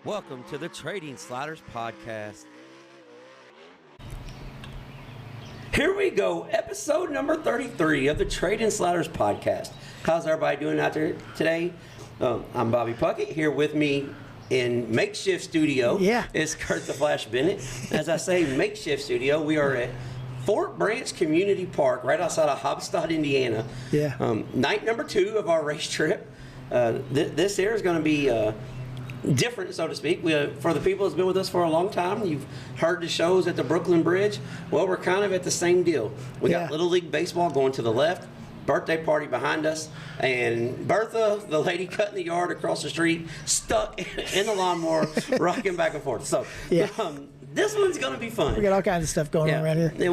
Welcome to the Trading Sliders Podcast. Here we go, episode number 33 of the Trading Sliders Podcast. How's everybody doing out there today? I'm Bobby Puckett. Here with me in makeshift studio is Kurt the Flash Bennett. As I say, makeshift studio, we are at Fort Branch Community Park right outside of Hobstadt, Indiana. Night number 2 of our race trip. This here is going to be different, so to speak. For the people that's been with us for a long time, you've heard the shows at the Brooklyn Bridge. Well, we're kind of at the same deal. We got Little League Baseball going to the left, birthday party behind us, and Bertha, the lady cutting the yard across the street, stuck in the lawnmower, rocking back and forth. So this one's going to be fun. We got all kinds of stuff going on around here. Yeah,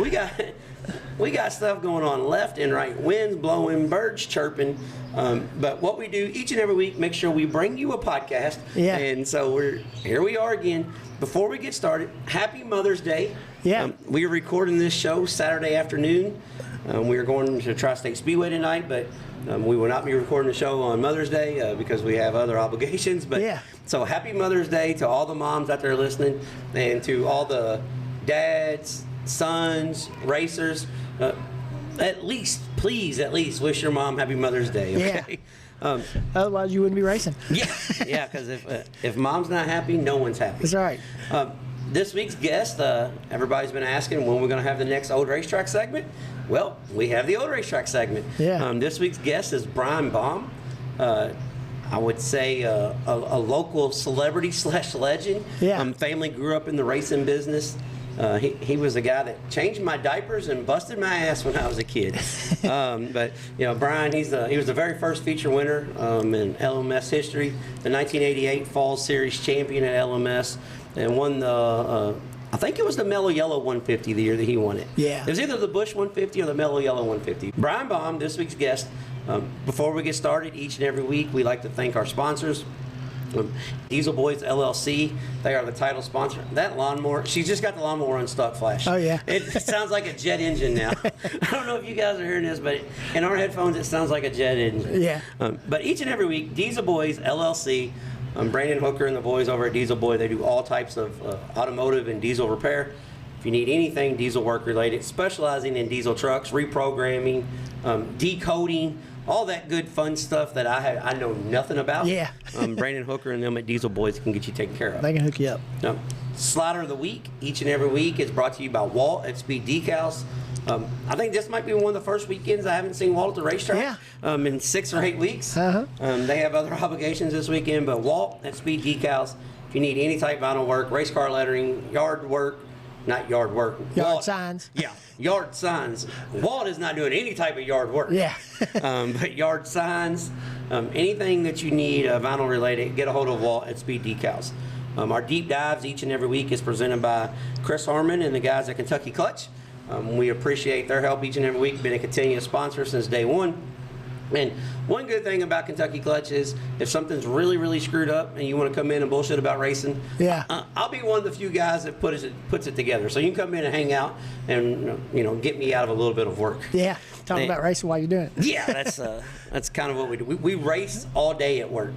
we got stuff going on left and right, winds blowing, birds chirping. But what we do each and every week, make sure we bring you a podcast. And so here we are again. Before we get started, happy Mother's Day. We are recording this show Saturday afternoon. We are going to Tri-State Speedway tonight, but we will not be recording the show on Mother's Day because we have other obligations. But so happy Mother's Day to all the moms out there listening, and to all the dads, sons, racers. Please wish your mom happy Mother's Day. Okay. Otherwise, you wouldn't be racing. Because if mom's not happy, no one's happy. That's right. This week's guest, everybody's been asking when we're going to have the next Old Racetrack segment. Well, we have the Old Racetrack segment. This week's guest is Baum. I would say a local celebrity / legend. Family grew up in the racing business. He was the guy that changed my diapers and busted my ass when I was a kid. But Brian, he was the very first feature winner in LMS history, the 1988 Fall Series champion at LMS, and won the I think it was the Mellow Yellow 150 the year that he won it. It was either the Bush 150 or the Mellow Yellow 150. Brian Baum, this week's guest. Before we get started, each and every week we like to thank our sponsors. Diesel Boys LLC, they are the title sponsor. That lawnmower, she's just got the lawnmower unstuck, Flash. It sounds like a jet engine now. I don't know if you guys are hearing this, but in our headphones it sounds like a jet engine. But each and every week, Diesel Boys LLC, Brandon Hooker and the boys over at Diesel Boy, they do all types of automotive and diesel repair. If you need anything diesel work related, specializing in diesel trucks, reprogramming, decoding, all that good fun stuff that I know nothing about. Brandon Hooker and them at Diesel Boys can get you taken care of. They can hook you up. Slider of the week, each and every week, is brought to you by Walt at Speed Decals. I think this might be one of the first weekends I haven't seen Walt at the racetrack in 6 or 8 weeks. They have other obligations this weekend, but Walt at Speed Decals, if you need any type of vinyl work, race car lettering, yard work, not yard work. Yard signs. Yard signs. Walt is not doing any type of yard work. But yard signs, anything that you need vinyl related, get a hold of Walt at Speed Decals. Our deep dives each and every week is presented by Chris Harmon and the guys at Kentucky Clutch. We appreciate their help each and every week, been a continuous sponsor since day one. And one good thing about Kentucky Clutch is if something's really, really screwed up and you want to come in and bullshit about racing, I'll be one of the few guys that puts it together. So you can come in and hang out and get me out of a little bit of work. Talking about racing while you're doing it. That's kind of what we do. We race all day at work.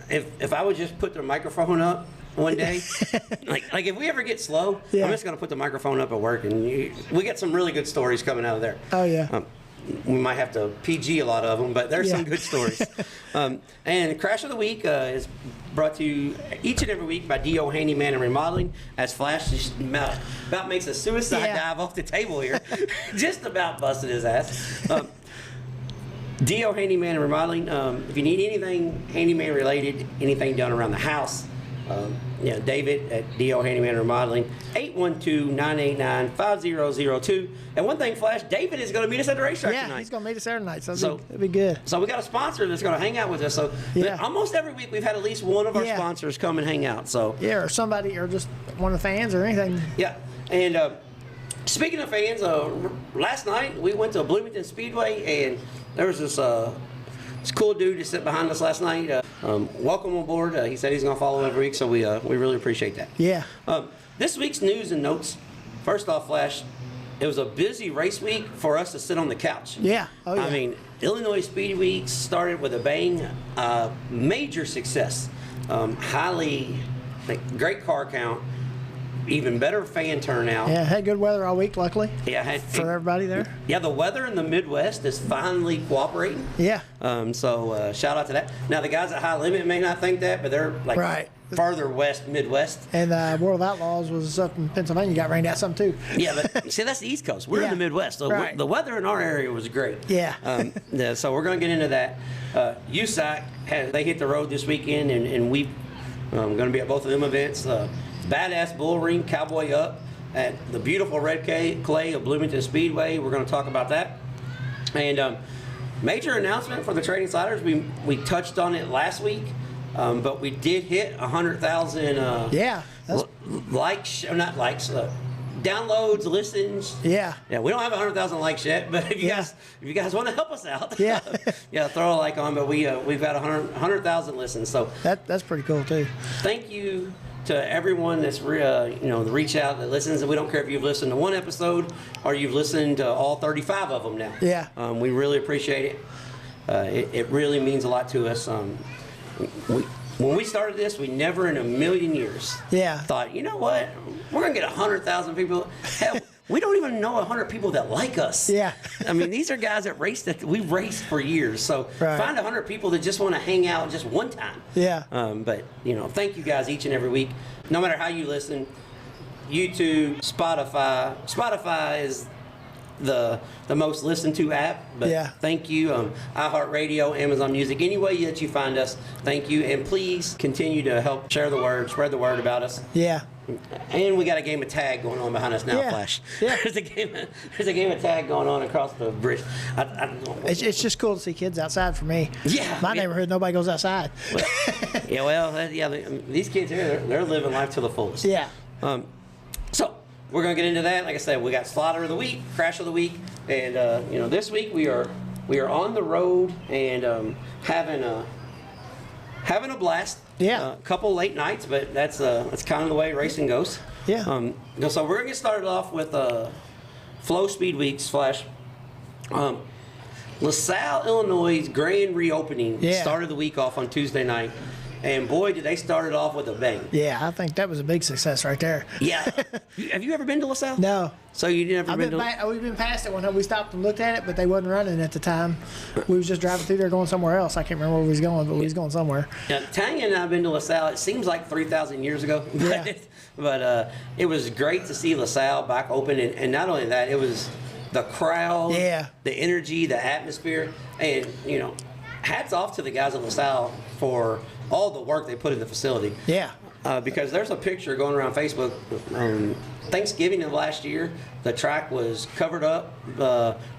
If I would just put the microphone up one day, like if we ever get slow, I'm just going to put the microphone up at work, and we get some really good stories coming out of there. We might have to PG a lot of them, but there's some good stories. And Crash of the Week is brought to you each and every week by D.O. Handyman and Remodeling, as Flash just about makes a suicide dive off the table here. Just about busted his ass. D.O. Handyman and Remodeling, if you need anything handyman related, anything done around the house, David at D.O. Handyman Remodeling, 812-989-5002. And one thing, Flash, David is going to meet us at the racetrack tonight. He's going to meet us Saturday night, so it'll be good. So we got a sponsor that's going to hang out with us. So almost every week we've had at least one of our sponsors come and hang out. So or somebody, or just one of the fans or anything. And speaking of fans, last night we went to Bloomington Speedway, and there was this cool dude that sat behind us last night. Welcome on board. He said he's going to follow every week, so we really appreciate that. This week's news and notes. First off, Flash, it was a busy race week for us to sit on the couch. I mean, Illinois Speed Week started with a bang. Major success great car count, even better fan turnout. Yeah, had good weather all week, luckily. Yeah, for everybody there. Yeah, the weather in the Midwest is finally cooperating. Yeah. So shout out to that. Now the guys at High Limit may not think that, but they're like farther west, Midwest. And World of Outlaws was up in Pennsylvania. Got rained out some too. Yeah, but see, that's the East Coast. We're in the Midwest. So the weather in our area was great. Yeah. So we're going to get into that. USAC they hit the road this weekend, and we going to be at both of them events. Badass Bull Ring, Cowboy Up at the beautiful red clay of Bloomington Speedway. We're going to talk about that. And major announcement for the Trading Sliders. We touched on it last week, but we did hit 100,000 downloads, listens. Yeah. Yeah, we don't have 100,000 likes yet, but if you guys want to help us out, yeah, throw a like on. But we've got 100,000 listens, so that's pretty cool too. Thank you to everyone that's reach out that listens, and we don't care if you've listened to one episode or you've listened to all 35 of them now. Yeah. We really appreciate it. It really means a lot to us. When we started this, we never in a million years thought, you know what, we're going to get 100,000 people. Hell, we don't even know 100 people that like us. Yeah. I mean, these are guys that we've raced for years. So find 100 people that just want to hang out just one time. Yeah. But, thank you guys each and every week. No matter how you listen, YouTube, Spotify. Spotify is the most listened to app, but thank you. iHeartRadio, Amazon Music, any way that you find us, thank you, and please continue to help share the word, spread the word about us. Yeah. And we got a game of tag going on behind us now, Flash. Yeah. There's a game of tag going on across the bridge. It's just cool to see kids outside for me. Yeah. My neighborhood, nobody goes outside. These kids here, they're living life to the fullest. Yeah. So we're going to get into that. Like I said, we got Slaughter of the Week, Crash of the Week, and this week we are on the road and having a blast. Yeah. A couple late nights, but that's kind of the way racing goes. Yeah. So we're going to get started off with Flow Speed Weeks, Flash. LaSalle, Illinois' grand reopening started the week off on Tuesday night. And boy, did they start it off with a bang. Yeah, I think that was a big success right there. Yeah. Have you ever been to LaSalle? No. So you never been to we've been past it when we stopped and looked at it, but they wasn't running at the time. We was just driving through there going somewhere else. I can't remember where we was going, but we was going somewhere. Yeah, Tanya and I have been to LaSalle. It seems like 3,000 years ago. But it was great to see LaSalle back open. And not only that, it was the crowd, the energy, the atmosphere. And, hats off to the guys at LaSalle for all the work they put in the facility. Yeah. Because there's a picture going around Facebook. Thanksgiving of last year, the track was covered up,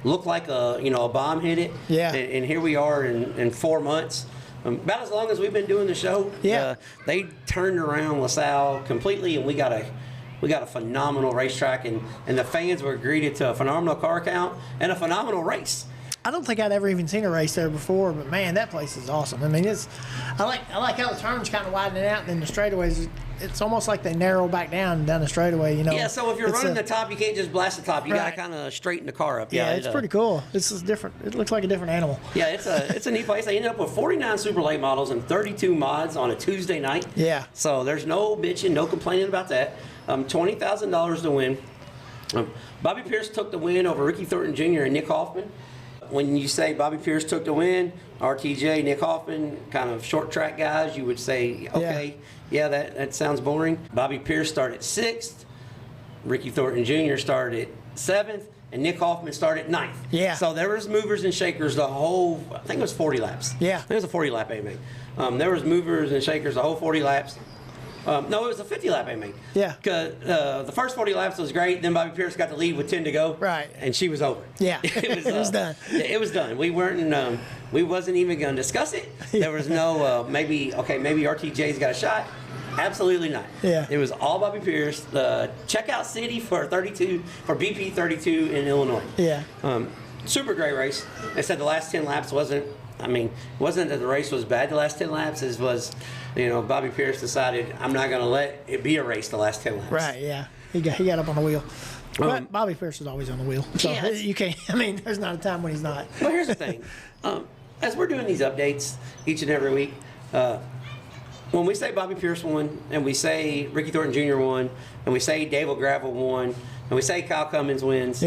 looked like a bomb hit it. Yeah. And here we are in 4 months. About as long as we've been doing the show. Yeah. They turned around LaSalle completely, and we got a phenomenal racetrack, and the fans were greeted to a phenomenal car count and a phenomenal race. I don't think I'd ever even seen a race there before, but man, that place is awesome. I mean, I like how the turns kind of widening out, and then the straightaways, it's almost like they narrow back down the straightaway. Yeah. So if you're running the top, you can't just blast the top. You got to kind of straighten the car up. Yeah, it's pretty cool. It's different. It looks like a different animal. Yeah, it's a neat place. They ended up with 49 super late models and 32 mods on a Tuesday night. Yeah. So there's no bitching, no complaining about that. $20,000 to win. Bobby Pierce took the win over Ricky Thornton Jr. and Nick Hoffman. When you say Bobby Pierce took the win, RTJ, Nick Hoffman, kind of short track guys, you would say, okay, that sounds boring. Bobby Pierce started 6th, Ricky Thornton Jr. started 7th, and Nick Hoffman started 9th. Yeah. So there was movers and shakers the whole, I think it was 40 laps. Yeah. I think it was a 40 lap AMA. There was movers and shakers the whole 40 laps. No, it was a 50-lap AMA. Yeah. Because the first 40 laps was great. Then Bobby Pierce got the lead with 10 to go. Right. And she was over. Yeah. It was done. Yeah, it was done. We wasn't even going to discuss it. There was no maybe RTJ's got a shot. Absolutely not. Yeah. It was all Bobby Pierce. Checkout City for BP 32 in Illinois. Yeah. Super great race. They said the last 10 laps wasn't that the race was bad the last 10 laps. It was, Bobby Pierce decided, I'm not going to let it be a race the last 10 laps. Right, yeah. He got up on the wheel. But Bobby Pierce is always on the wheel. So you can't, there's not a time when he's not. Well, here's the thing. As we're doing these updates each and every week, when we say Bobby Pierce won, and we say Ricky Thornton Jr. won, and we say Dave O'Gravel won, and we say Kyle Cummins wins,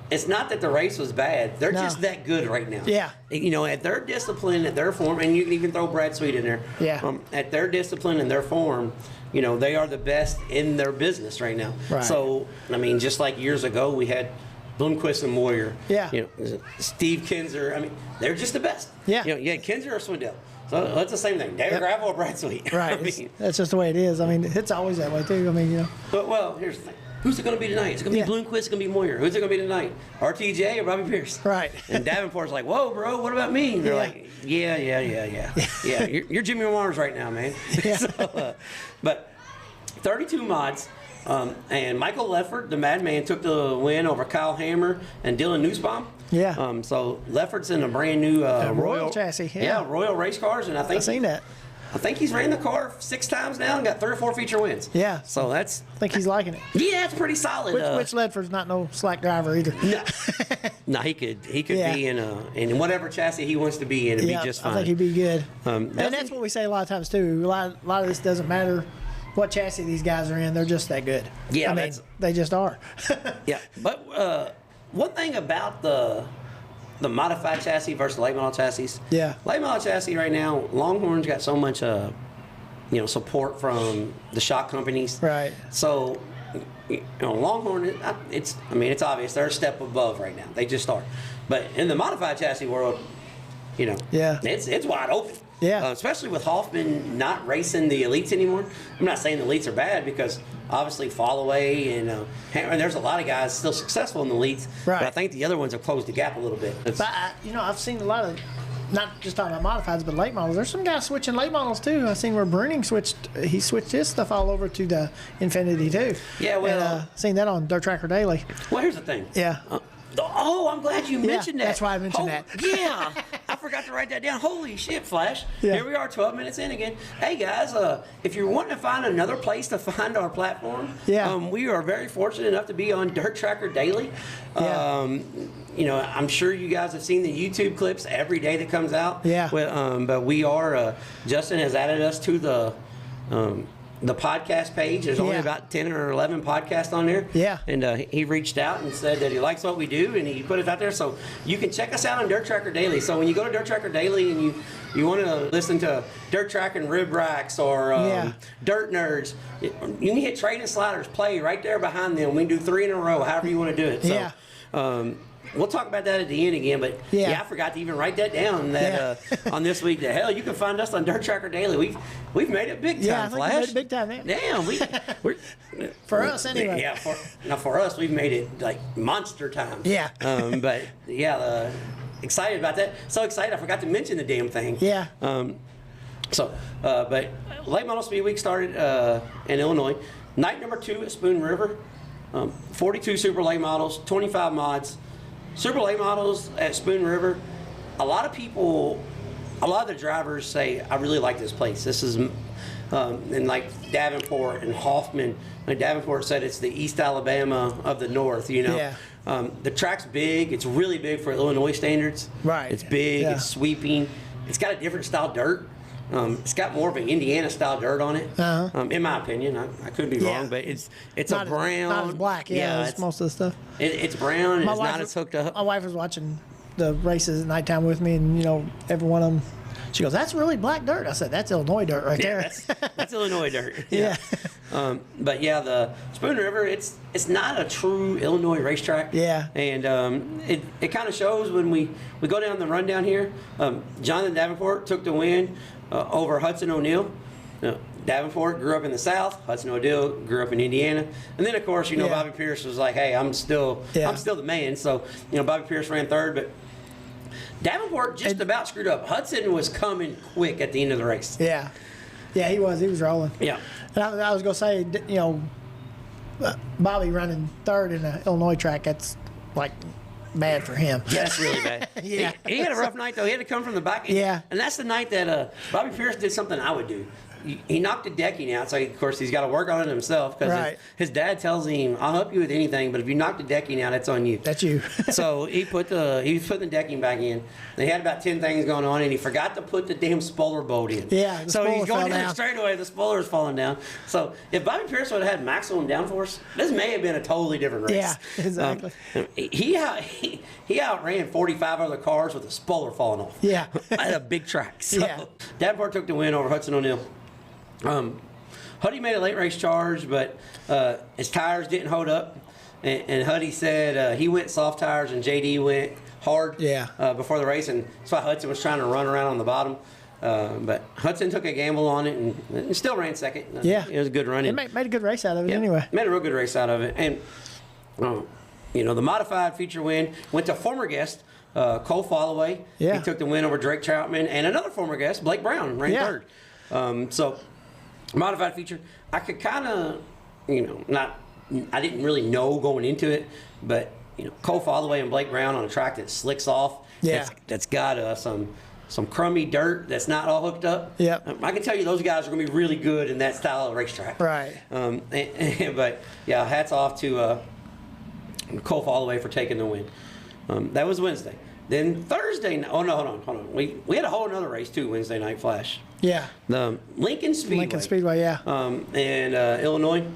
it's not that the race was bad. They're just that good right now. Yeah. You know, at their discipline, at their form, and you can even throw Brad Sweet in there. Yeah. At their discipline and their form, you know, they are the best in their business right now. Right. So, I mean, just like years ago, we had Bloomquist and Moyer. Yeah. You know, Steve Kinzer. I mean, they're just the best. Yeah. You know, you had Kinzer or Swindell. So that's the same thing. David Gravel or Brad Sweet. Right. I mean, that's just the way it is. I mean, it's always that way too. I mean, you know. But well, here's the thing. Who's it going to be tonight? It's going to be Bloomquist. It's going to be Moyer. Who's it going to be tonight? RTJ or Bobby Pierce? Right. And Davenport's like, whoa, bro, what about me? And they're like, yeah. You're Jimmy Mars right now, man. Yeah. So, but 32 mods. And Michael Leffert, the Madman, took the win over Kyle Hammer and Dylan Nussbaum. Yeah. So Leffert's in a brand new Royal chassis. Yeah. Royal race cars, and I've seen that. I think he's ran the car 6 times now and got 3 or 4 feature wins. Yeah. So I think he's liking it. Yeah, it's pretty solid. Which Ledford's not no slack driver either. No, he could be in whatever chassis he wants to be in and be just fine. I think he'd be good. And that's what we say a lot of times too. A lot of this doesn't matter what chassis these guys are in. They're just that good. Yeah, I mean, they just are. Yeah, but one thing about the modified chassis versus late model chassis. Yeah. Late model chassis right now, Longhorn's got so much, support from the shock companies. Right. So, Longhorn, it's obvious they're a step above right now. They just are. But in the modified chassis world, it's wide open. Yeah. Especially with Hoffman not racing the elites anymore. I'm not saying the elites are bad because obviously Fallaway and there's a lot of guys still successful in the elites. Right. But I think the other ones have closed the gap a little bit. But I've seen a lot of, not just talking about modifieds, but late models. There's some guys switching late models too. I've seen where Bruning switched his stuff all over to the Infinity too. Yeah, well, and, seen that on Dirt Tracker Daily. Well, here's the thing. Yeah. I'm glad you mentioned that. That's why I mentioned that. Yeah, I forgot to write that down. Holy shit, Flash. Yeah. Here we are, 12 minutes in again. Hey, guys, if you're wanting to find another place to find our platform, we are very fortunate enough to be on Dirt Tracker Daily. Yeah. I'm sure you guys have seen the YouTube clips every day that comes out. Yeah. But we are, Justin has added us to the podcast page. There's only about 10 or 11 podcasts on there. Yeah. And he reached out and said that he likes what we do, and he put it out there. So you can check us out on Dirt Tracker Daily. So when you go to Dirt Tracker Daily and you want to listen to Dirt Track and Rib Racks or Dirt Nerds, you can hit Trade and Sliders play right there behind them. We can do 3 in a row, however you want to do it. So, we'll talk about that at the end again, but I forgot to even write that down on this week. The hell, you can find us on Dirt Tracker Daily. We've made it big time, Flash. We made it big time, man. Damn, we're for us anyway. Yeah, for us, we've made it like monster time. Yeah. But excited about that. So excited, I forgot to mention the damn thing. Yeah. But Late Model Speed Week started in Illinois. Night number 2 at Spoon River. 42 super late models, 25 mods. Super late models at Spoon River, a lot of the drivers say, I really like this place. This is, and like Davenport and Hoffman, like Davenport said it's the East Alabama of the North, Yeah. The track's big. It's really big for Illinois standards. Right. It's big. Yeah. It's sweeping. It's got a different style dirt. It's got more of an Indiana style dirt on it. In my opinion, I could be wrong, but it's not a brown. Not as black. Yeah, it's most of the stuff. It's brown. And it's not as hooked up. My wife was watching the races at nighttime with me, and every one of them. She goes, "That's really black dirt." I said, "That's Illinois dirt right there." That's Illinois dirt. Yeah. But the Spoon River, it's not a true Illinois racetrack. Yeah. And it kind of shows when we go down the rundown here. Jonathan Davenport took the win over Hudson O'Neill. Davenport grew up in the South. Hudson O'Neill grew up in Indiana. And then, of course, Bobby Pierce was like, "Hey, I'm still the man." So, Bobby Pierce ran third, but Davenport just about screwed up. Hudson was coming quick at the end of the race. Yeah. Yeah, he was. He was rolling. Yeah. And I was going to say, Bobby running third in an Illinois track, that's like bad for him. Yeah, that's really bad. Yeah. He had a rough night, though. He had to come from the back. Yeah. And that's the night that Bobby Pierce did something I would do. he knocked the decking out, so of course he's got to work on it himself because Right. his dad tells him, "I'll help you with anything, but if you knock the decking out, it's on you." That's you. So he put the decking back in. They had about 10 things going on, and he forgot to put the damn spoiler bolt in. Yeah, the so he's spoiler going fell down down. straightaway. The spoiler is falling down. So if Bobby Pierce would have had maximum downforce, this may have been a totally different race. Yeah, exactly. He outran 45 other cars with the spoiler falling off. Yeah. At a big track. So Yeah. Davenport took the win over Hudson O'Neill. Huddy made a late race charge, but his tires didn't hold up. And Huddy said he went soft tires and JD went hard before the race. And that's why Hudson was trying to run around on the bottom. But Hudson took a gamble on it and still ran second. Yeah. It was a good run. It made a good race out of it anyway. Made a real good race out of it. And, the modified feature win went to former guest Cole Followay. Yeah. He took the win over Drake Troutman. And another former guest, Blake Brown, ran third. So, modified feature, I could kind of, I didn't really know going into it, but, Cole Followay and Blake Brown on a track that slicks off. Yeah. That's got some crummy dirt that's not all hooked up. Yep. I can tell you those guys are going to be really good in that style of racetrack. Right. But, yeah, hats off to Cole Followay for taking the win. That was Wednesday. Then Thursday, hold on. We had a whole other race too, Wednesday Night Flash. Yeah. The Lincoln Speedway. Yeah. And Illinois.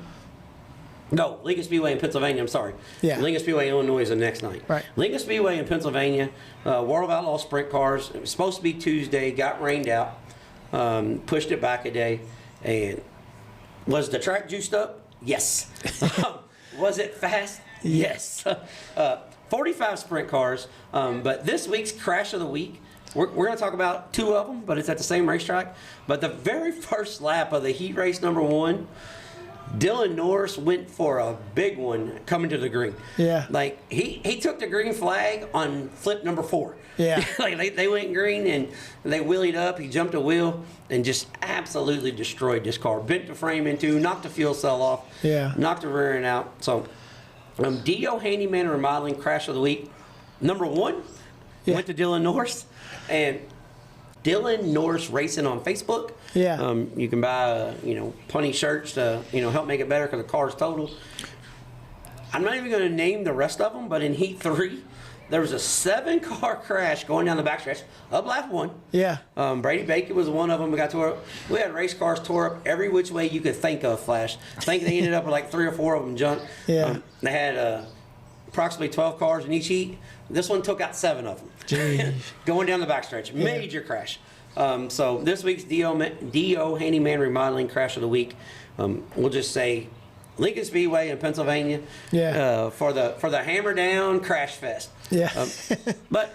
No, Lincoln Speedway in Pennsylvania, I'm sorry. Yeah. Lincoln Speedway, Illinois is the next night. Right. Lincoln Speedway in Pennsylvania, World of Outlaw Sprint Cars. It was supposed to be Tuesday, got rained out, pushed it back a day. And was the track juiced up? Yes. Was it fast? Yes. 45 sprint cars, but this week's crash of the week, we're going to talk about two of them, but it's at the same racetrack. But the very first lap of the heat race number 1, Dylan Norris went for a big one coming to the green. Yeah. Like, he took the green flag on flip number 4. Yeah. Like, they went green and they wheelied up. He jumped a wheel and just absolutely destroyed this car. Bent the frame in two, knocked the fuel cell off. Yeah. Knocked the rear end out. So, D.O. Handyman Remodeling Crash of the Week. Number 1 went to Dylan Norris. And Dylan Norris Racing on Facebook. Yeah. You can buy, punny shirts to, help make it better because the car's totaled. I'm not even going to name the rest of them, but in Heat 3, there was a 7-car crash going down the backstretch up lap 1. Yeah. Brady Bacon was one of them. We got tore up. We had race cars tore up every which way you could think of, Flash. I think they ended up with like 3 or 4 of them junked. Yeah. They had approximately 12 cars in each heat. This one took out 7 of them. Going down the backstretch. Major crash. So this week's D.O. Handyman Remodeling Crash of the Week, we'll just say Lincoln Speedway in Pennsylvania for the Hammer Down Crash Fest. Yeah. But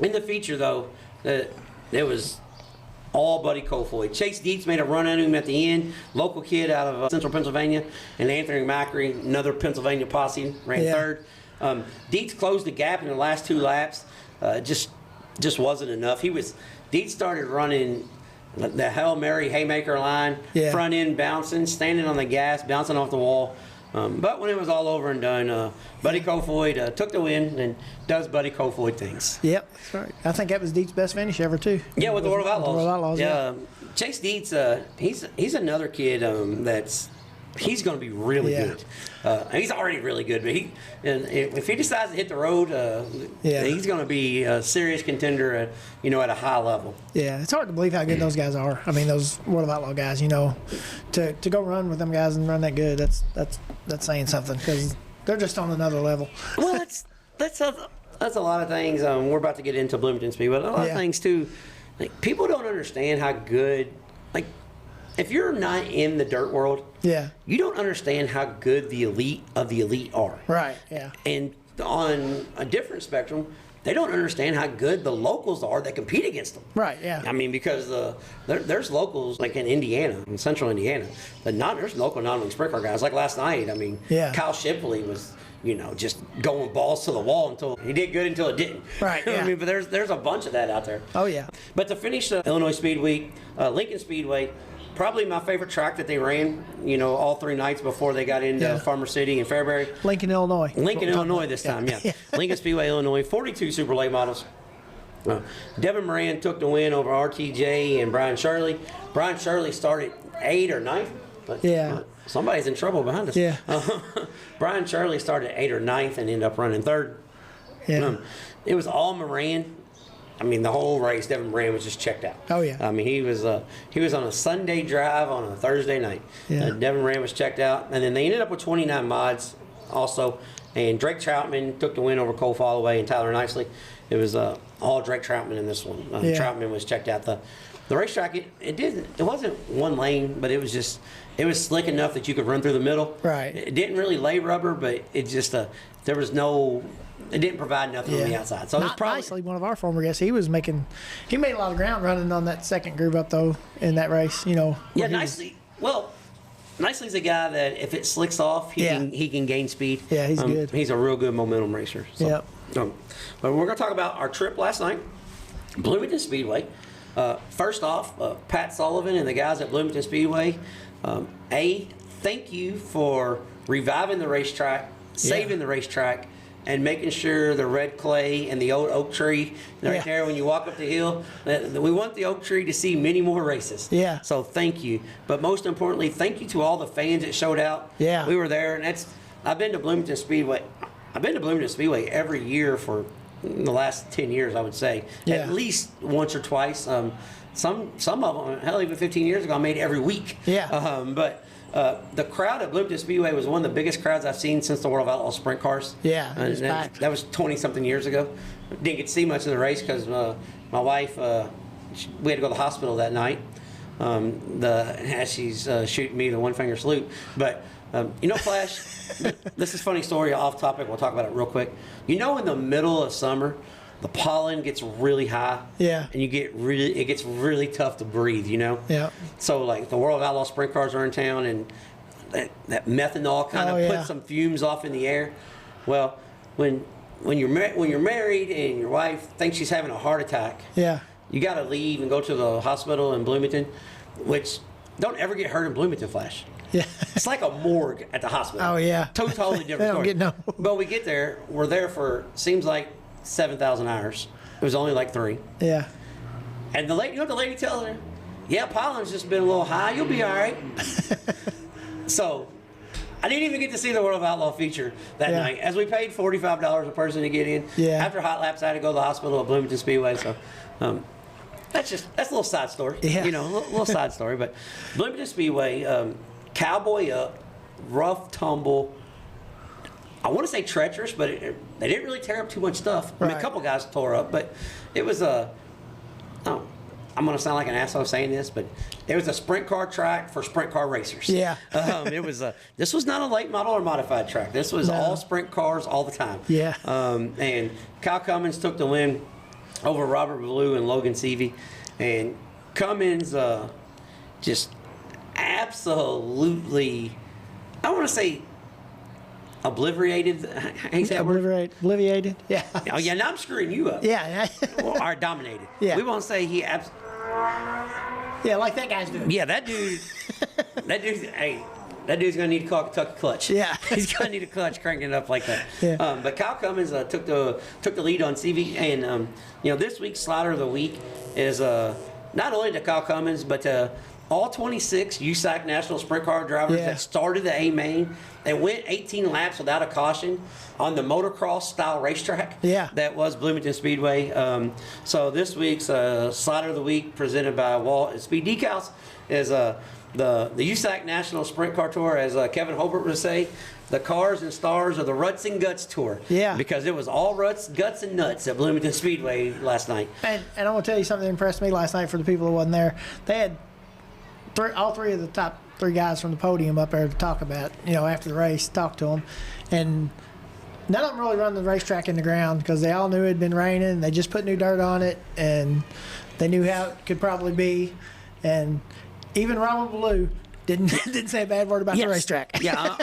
in the feature, though, it was all Buddy Kofoid. Chase Dietz made a run at him at the end. Local kid out of central Pennsylvania. And Anthony Macri, another Pennsylvania posse, ran third. Dietz closed the gap in the last 2 laps. Just wasn't enough. Dietz started running the Hail Mary haymaker line, front end bouncing, standing on the gas, bouncing off the wall. But when it was all over and done, Buddy Kofoid took the win and does Buddy Kofoid things. Yep, that's right. I think that was Dietz's best finish ever too. Yeah, with the World of Outlaws. World of Outlaws, yeah. Chase Dietz, he's another kid he's going to be really good. He's already really good, but if he decides to hit the road, he's going to be a serious contender at a high level. Yeah, it's hard to believe how good those guys are. I mean, those World of Outlaw guys. To go run with them guys and run that good, that's saying something because they're just on another level. Well, that's a lot of things. We're about to get into Bloomington Speedway. A lot of things too. Like, people don't understand how good. Like, if you're not in the dirt world, you don't understand how good the elite of the elite are. Right. Yeah. And on a different spectrum, they don't understand how good the locals are that compete against them. Right. Yeah. I mean, because there's locals like in Indiana, in central Indiana, there's local non-wing sprint car guys. Like last night, I mean, Kyle Shipley was just going balls to the wall until he did good until it didn't. Right. Yeah. I mean, but there's a bunch of that out there. Oh yeah. But to finish the Illinois Speed Week, Lincoln Speedway. Probably my favorite track that they ran, all 3 nights before they got into Farmer City and Fairbury. Lincoln, Illinois. Lincoln, Illinois this time, Lincoln Speedway, Illinois, 42 super late models. Devin Moran took the win over RTJ and Brian Shirley. Brian Shirley started 8th or 9th. But, somebody's in trouble behind us. Yeah. Brian Shirley started 8th or 9th and ended up running 3rd. Yeah. It was all Moran. I mean, the whole race, Devin Moran was just checked out. Oh, yeah. I mean, he was on a Sunday drive on a Thursday night. Yeah. Devin Moran was checked out. And then they ended up with 29 mods also. And Drake Troutman took the win over Cole Fallaway and Tyler Nicely. It was all Drake Troutman in this one. Troutman was checked out. The racetrack, it wasn't one lane, but it was slick enough that you could run through the middle. Right. It didn't really lay rubber, but it just there was no. It didn't provide nothing on the outside. So it was probably Nicely, one of our former guests, he made a lot of ground running on that second group up though in that race. Yeah, Nicely. Well, Nicely's a guy that if it slicks off, he can gain speed. Yeah, he's good. He's a real good momentum racer. So, yep. But we're going to talk about our trip last night, Bloomington Speedway. First off, Pat Sullivan and the guys at Bloomington Speedway. Thank you for reviving the racetrack, saving the racetrack, and making sure the red clay and the old oak tree right there when you walk up the hill. We want the oak tree to see many more races. Yeah. So thank you. But most importantly, thank you to all the fans that showed out. Yeah. We were there, and I've been to Bloomington Speedway. I've been to Bloomington Speedway every year for the last 10 years, I would say. Yeah. At least once or twice. Some of them, hell, even 15 years ago, I made every week. Yeah. But the crowd at Bloomington Speedway was one of the biggest crowds I've seen since the World of Outlaw Sprint Cars. Yeah, and that was 20-something years ago. Didn't get to see much of the race because my wife, we had to go to the hospital that night. As she's shooting me the one-finger salute. But, Flash, this is a funny story off topic. We'll talk about it real quick. In the middle of summer, the pollen gets really high. Yeah. And it gets really tough to breathe, Yeah. So like the World of Outlaw Sprint Cars are in town, and that methanol kind of puts some fumes off in the air. Well, when you're married and your wife thinks she's having a heart attack, you got to leave and go to the hospital in Bloomington, which don't ever get hurt in Bloomington, Flash. Yeah. It's like a morgue at the hospital. Oh yeah. Totally different They don't story. get no. But we get there, we're there for seems like 7,000 hours. It was only like 3. Yeah. And the lady, the lady tells her, yeah, pollen's just been a little high. You'll be all right. So I didn't even get to see the World of Outlaw feature that night, as we paid $45 a person to get in. Yeah. After hot laps, I had to go to the hospital at Bloomington Speedway. So that's a little side story. Yeah. A little side story. But Bloomington Speedway, cowboy up, rough tumble. I want to say treacherous, but they didn't really tear up too much stuff. I mean, a couple guys tore up, but it was I'm going to sound like an asshole saying this, but it was a sprint car track for sprint car racers. Yeah. This was not a late model or modified track. This was all sprint cars all the time. Yeah. And Kyle Cummins took the win over Robert Ballou and Logan Seavey. And Cummins just absolutely, I want to say, obliviated. Obliviated. Yeah. Oh yeah, now I'm screwing you up. Yeah. Or dominated. Yeah. We won't say he. Yeah, like that guy's doing. Yeah, that dude. Hey, that dude's gonna need a Kentucky clutch. Yeah. He's gonna need a clutch cranking it up like that. Yeah. But Kyle Cummins took the lead on CV, and this week's Slider of the Week is not only to Kyle Cummins, but to all 26 USAC National Sprint Car drivers that started the A main and went 18 laps without a caution on the motocross style racetrack that was Bloomington Speedway. So this week's Slider of the Week, presented by Walt Speed Decals, is the USAC National Sprint Car Tour, as Kevin Holbert would say, the cars and stars of the Ruts and Guts Tour. Yeah. Because it was all ruts, guts, and nuts at Bloomington Speedway last night. And I want to tell you something that impressed me last night for the people who wasn't there. They had all 3 of the top 3 guys from the podium up there to talk about, after the race, talk to them. And none of them really run the racetrack in the ground because they all knew it had been raining. They just put new dirt on it, and they knew how it could probably be. And even Robert Ballou didn't say a bad word about the racetrack. Yeah, I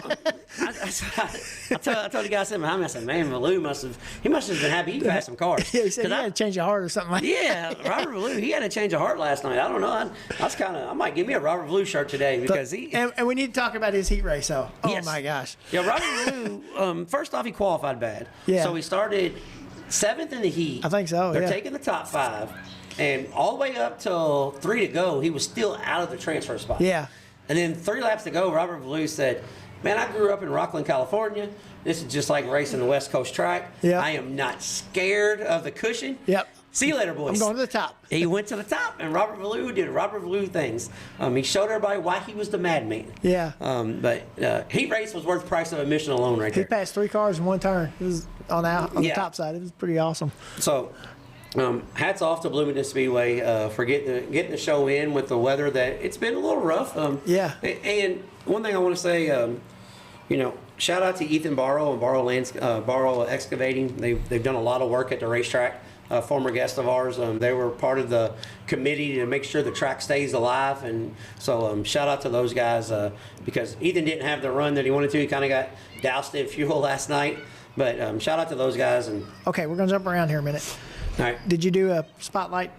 told the guy sitting behind me, I said, man, Ballou must have been happy he passed some cars. Yeah, he said he had to change a heart or something like that. Yeah, Robert Ballou, he had to change a heart last night. I don't know. I might give me a Robert Ballou shirt today because and we need to talk about his heat race, though. Oh, my gosh. Yeah, Robert Ballou, first off, he qualified bad. Yeah. So he started 7th in the heat. I think so. They're taking the top 5, and all the way up till 3 to go, he was still out of the transfer spot. Yeah. And then 3 laps to go, Robert Valou said, "Man, I grew up in Rockland, California. This is just like racing the West Coast track. Yep. I am not scared of the cushion. Yep. See you later, boys." I'm going to the top. He went to the top, and Robert Valou did Robert Valou things. He showed everybody why he was the madman. Yeah. But heat race was worth the price of admission alone right He there. passed 3 cars in one turn. It was on the top side. It was pretty awesome. So, hats off to Bloomington Speedway for getting the show in with the weather that it's been a little rough. Yeah. And one thing I want to say, shout out to Ethan Barrow and Barrow Excavating. They've done a lot of work at the racetrack. Former guest of ours. They were part of the committee to make sure the track stays alive, and so shout out to those guys because Ethan didn't have the run that he wanted to. He kind of got doused in fuel last night, but shout out to those guys. And okay, we're gonna jump around here a minute. all right, Did you do a spotlight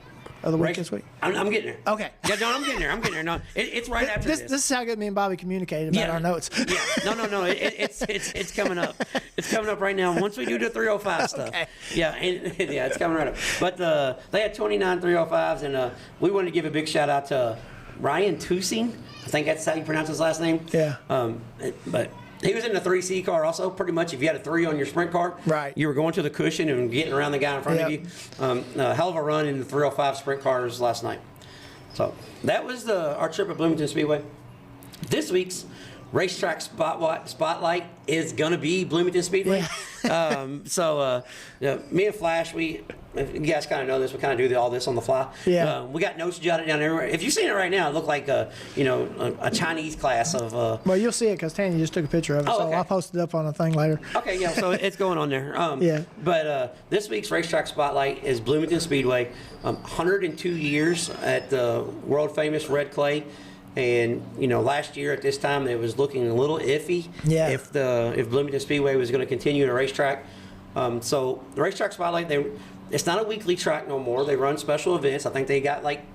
of the week this week? I'm getting there. Okay. Yeah, no, I'm getting there. No, it's right after this. This is how good me and Bobby communicated about our notes. Yeah, no. It's coming up. It's coming up right now. Once we do the 305 stuff. Okay. Yeah, it's coming right up. But they had 29 305s, and we wanted to give a big shout out to Ryan Tusing. I think that's how you pronounce his last name. Yeah. But he was in the 3C car also. Pretty much, if you had a 3 on your sprint car, right, you were going to the cushion and getting around the guy in front of you. A hell of a run in the 305 sprint cars last night. So that was our trip at Bloomington Speedway. This week's racetrack spotlight is going to be Bloomington Speedway. Me and Flash, you guys kind of know this. We kind of do all this on the fly. Yeah. We got notes jotted down everywhere. If you've seen it right now, it looked like a Chinese class of. Well, you'll see it because Tanya just took a picture of it, so okay. I'll post it up on a thing later. Okay, yeah, so it's going on there. Yeah. But this week's racetrack spotlight is Bloomington Speedway. 102 years at the world famous red clay. And last year at this time, it was looking a little iffy. Yeah. If Bloomington Speedway was going to continue to racetrack, so the racetrack spotlight, it's not a weekly track no more. They run special events. I think they got like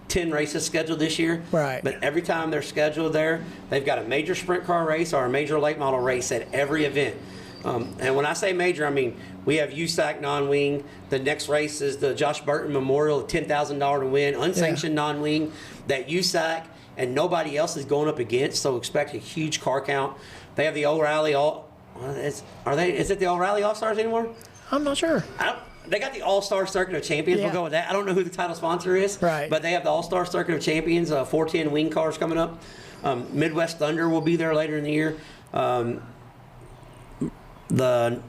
10 races scheduled this year. Right. But every time they're scheduled there, they've got a major sprint car race or a major late model race at every event. And when I say major, I mean we have USAC non-wing. The next race is the Josh Burton Memorial, $10,000 to win, unsanctioned non-wing. That USAC and nobody else is going up against, so expect a huge car count. They have the O'Reilly is it the O'Reilly All-Stars anymore? I'm not sure. They got the All-Star Circuit of Champions. Yeah. We'll go with that. I don't know who the title sponsor is, right? But they have the All-Star Circuit of Champions, 410 wing cars coming up. Midwest Thunder will be there later in the year. The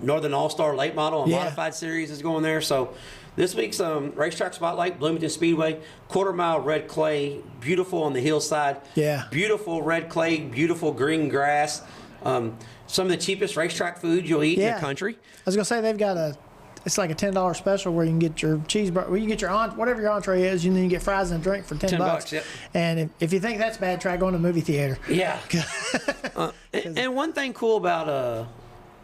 Northern All-Star Late Model and Modified Series is going there. So this week's racetrack spotlight, Bloomington Speedway, quarter-mile red clay, beautiful on the hillside. Yeah. Beautiful red clay, beautiful green grass. Some of the cheapest racetrack food you'll eat in the country. I was going to say they've got it's like a $10 special where you can get your cheeseburger, where you get your whatever your entree is, and then you get fries and a drink for $10. Yep. And if you think that's bad, try going to the movie theater. Yeah. And one thing cool about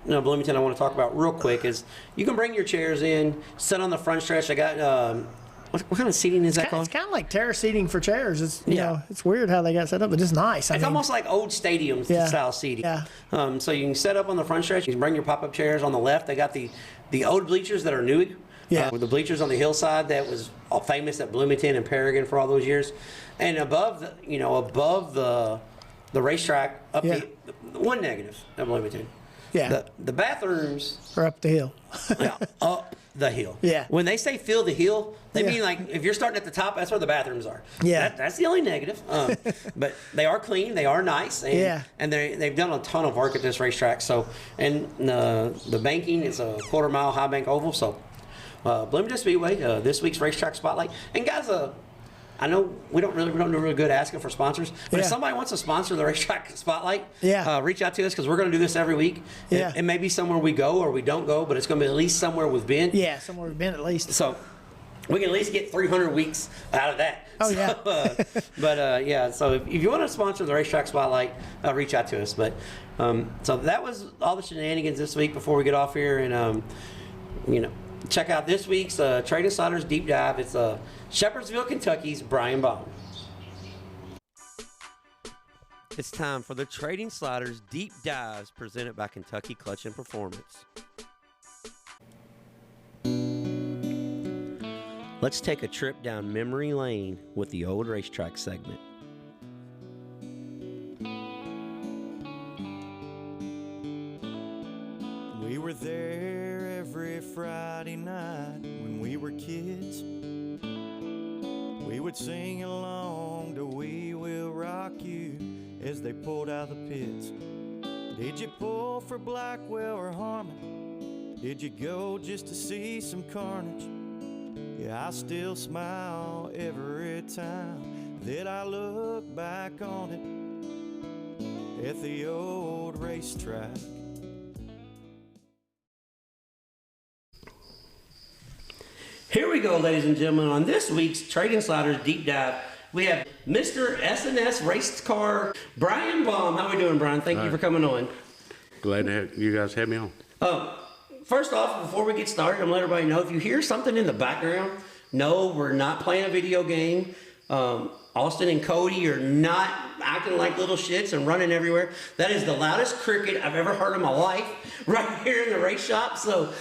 Bloomington I want to talk about real quick is you can bring your chairs in, sit on the front stretch. I got what kind of seating is that called? It's kind of like terrace seating for chairs. It's it's weird how they got set up, but it's nice. It's almost like old stadium style seating. Yeah. So you can set up on the front stretch. You can bring your pop-up chairs on the left. They got the old bleachers that are new. Yeah. With the bleachers on the hillside that was all famous at Bloomington and Paragon for all those years, and above the racetrack up the one negative at Bloomington. Yeah. The bathrooms are up the hill. up the hill. Yeah. When they say fill the hill, they mean like if you're starting at the top, that's where the bathrooms are. Yeah. That's the only negative. But they are clean, they are nice, and they've done a ton of work at this racetrack. So the banking is a quarter-mile high bank oval. So Bloomington Speedway, this week's racetrack spotlight, and guys. I know we don't do really good asking for sponsors, but if somebody wants to sponsor the racetrack spotlight, reach out to us because we're going to do this every week. Yeah. It may be somewhere we go or we don't go, but it's going to be at least somewhere we've been. Yeah, somewhere we've been at least. So we can at least get 300 weeks out of that. Oh, yeah. So if you want to sponsor the racetrack spotlight, reach out to us. But so that was all the shenanigans this week before we get off here. And, check out this week's Trading Sliders Deep Dive. It's Shepherdsville, Kentucky's Brian Baum. It's time for the Trading Sliders Deep Dives presented by Kentucky Clutch and Performance. Let's take a trip down memory lane with the old racetrack segment. We were there every Friday night when we were kids. We would sing along to "We Will Rock You" as they pulled out the pits. Did you pull for Blackwell or Harmon? Did you go just to see some carnage? Yeah, I still smile every time that I look back on it at the old racetrack. Here we go, ladies and gentlemen. On this week's Trading Sliders Deep Dive, we have Mr. S&S Race Car, Brian Baum. How are we doing, Brian? Thank you for coming on. Glad to have you guys have me on. First off, before we get started, I'm going to let everybody know if you hear something in the background, no, we're not playing a video game. Austin and Cody are not acting like little shits and running everywhere. That is the loudest cricket I've ever heard in my life right here in the race shop. So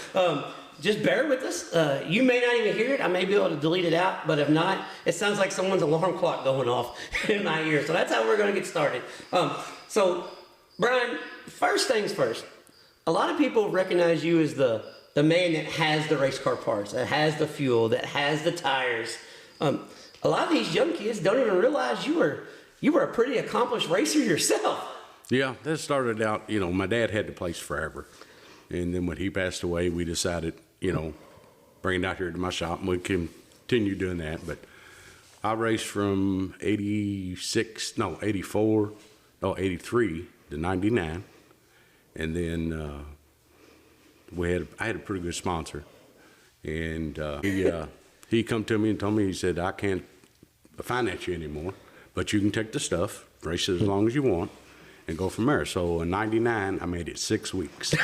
just bear with us. You may not even hear it. I may be able to delete it out, but if not, it sounds like someone's alarm clock going off in my ear. So that's how we're going to get started. So, Brian, first things first. A lot of people recognize you as the man that has the race car parts, that has the fuel, that has the tires. A lot of these young kids don't even realize you were a pretty accomplished racer yourself. Yeah, that started out, my dad had the place forever. And then when he passed away, we decided, bring it out here to my shop, and we continue doing that. But I raced from 83 to 99. And then I had a pretty good sponsor. And he come to me and told me, he said, I can't finance you anymore, but you can take the stuff, race it as long as you want, and go from there. So in 99, I made it 6 weeks.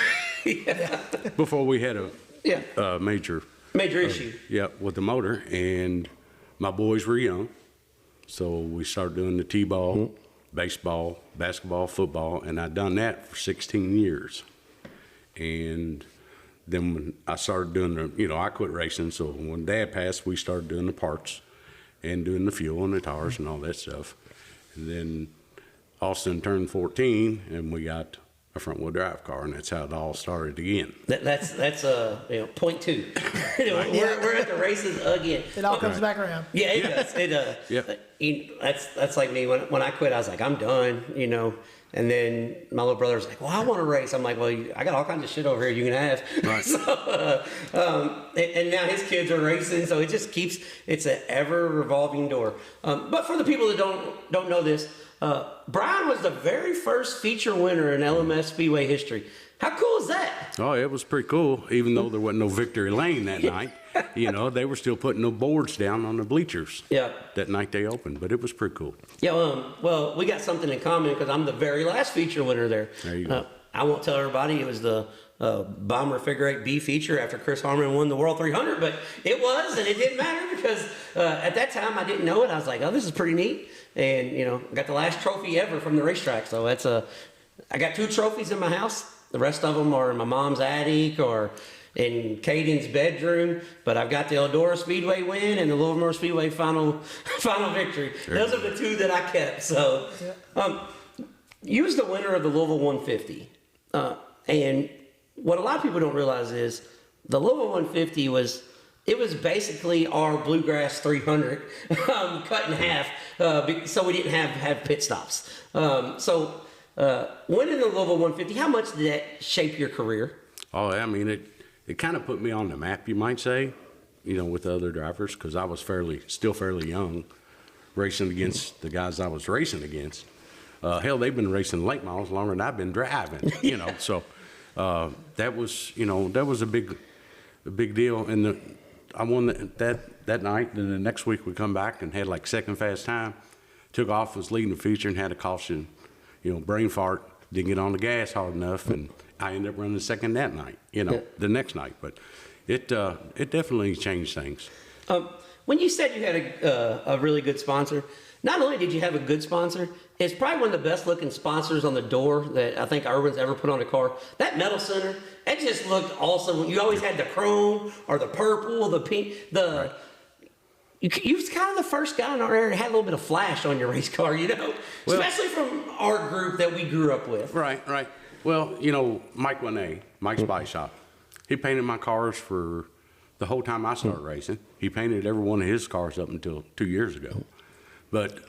Yeah. Before we had a major issue. With the motor. And my boys were young. So we started doing the T-ball, baseball, basketball, football, and I'd done that for 16 years. And then when I started doing I quit racing. So when Dad passed, we started doing the parts and doing the fuel and the tires and all that stuff. And then Austin turned 14, and we got a front-wheel drive car, and that's how it all started again. That's point two. We're at the races again. It all comes back around. Yeah, it does. It does. That's like me when I quit. I was like, I'm done. And then my little brother's like, well, I want to race. I'm like, well, I got all kinds of shit over here you can have. Right. So, and now his kids are racing, so it just keeps. It's an ever revolving door. But for the people that don't know this. Brian was the very first feature winner in LMS Speedway history. How cool is that? Oh, it was pretty cool, even though there wasn't no victory lane that night. They were still putting the boards down on the bleachers. Yeah. That night they opened, but it was pretty cool. Yeah, well, we got something in common because I'm the very last feature winner there. There you go. I won't tell everybody it was the Baum Figure 8 B feature after Chris Harmon won the World 300, but it was, and it didn't matter because at that time I didn't know it. I was like, oh, this is pretty neat. And, got the last trophy ever from the racetrack. So I got 2 trophies in my house. The rest of them are in my mom's attic or in Caden's bedroom. But I've got the Eldora Speedway win and the Louisville Speedway final victory. Those are the 2 that I kept. So you was the winner of the Louisville 150. And what a lot of people don't realize is the Louisville 150 was basically our Bluegrass 300 cut in half, so we didn't have pit stops. So winning the Louisville 150, how much did that shape your career? Oh, I mean, it kind of put me on the map, you might say, with the other drivers, because I was still fairly young, racing against the guys I was racing against. Hell, they've been racing late models longer than I've been driving, So that was a big deal. And I won that night. Then the next week we come back and had like second fast time. Took off, was leading the feature, and had a caution. Brain fart. Didn't get on the gas hard enough, and I ended up running second that night. The next night. But it definitely changed things. When you said you had a really good sponsor, not only did you have a good sponsor, it's probably one of the best looking sponsors on the door that I think Irwin's ever put on a car. That metal center, it just looked awesome. You always had the chrome or the purple, the pink, you was kind of the first guy in our area that had a little bit of flash on your race car, well, especially from our group that we grew up with. Right. Well, Mike Winay, Mike's Bike Shop, he painted my cars for the whole time I started racing. He painted every one of his cars up until 2 years ago. But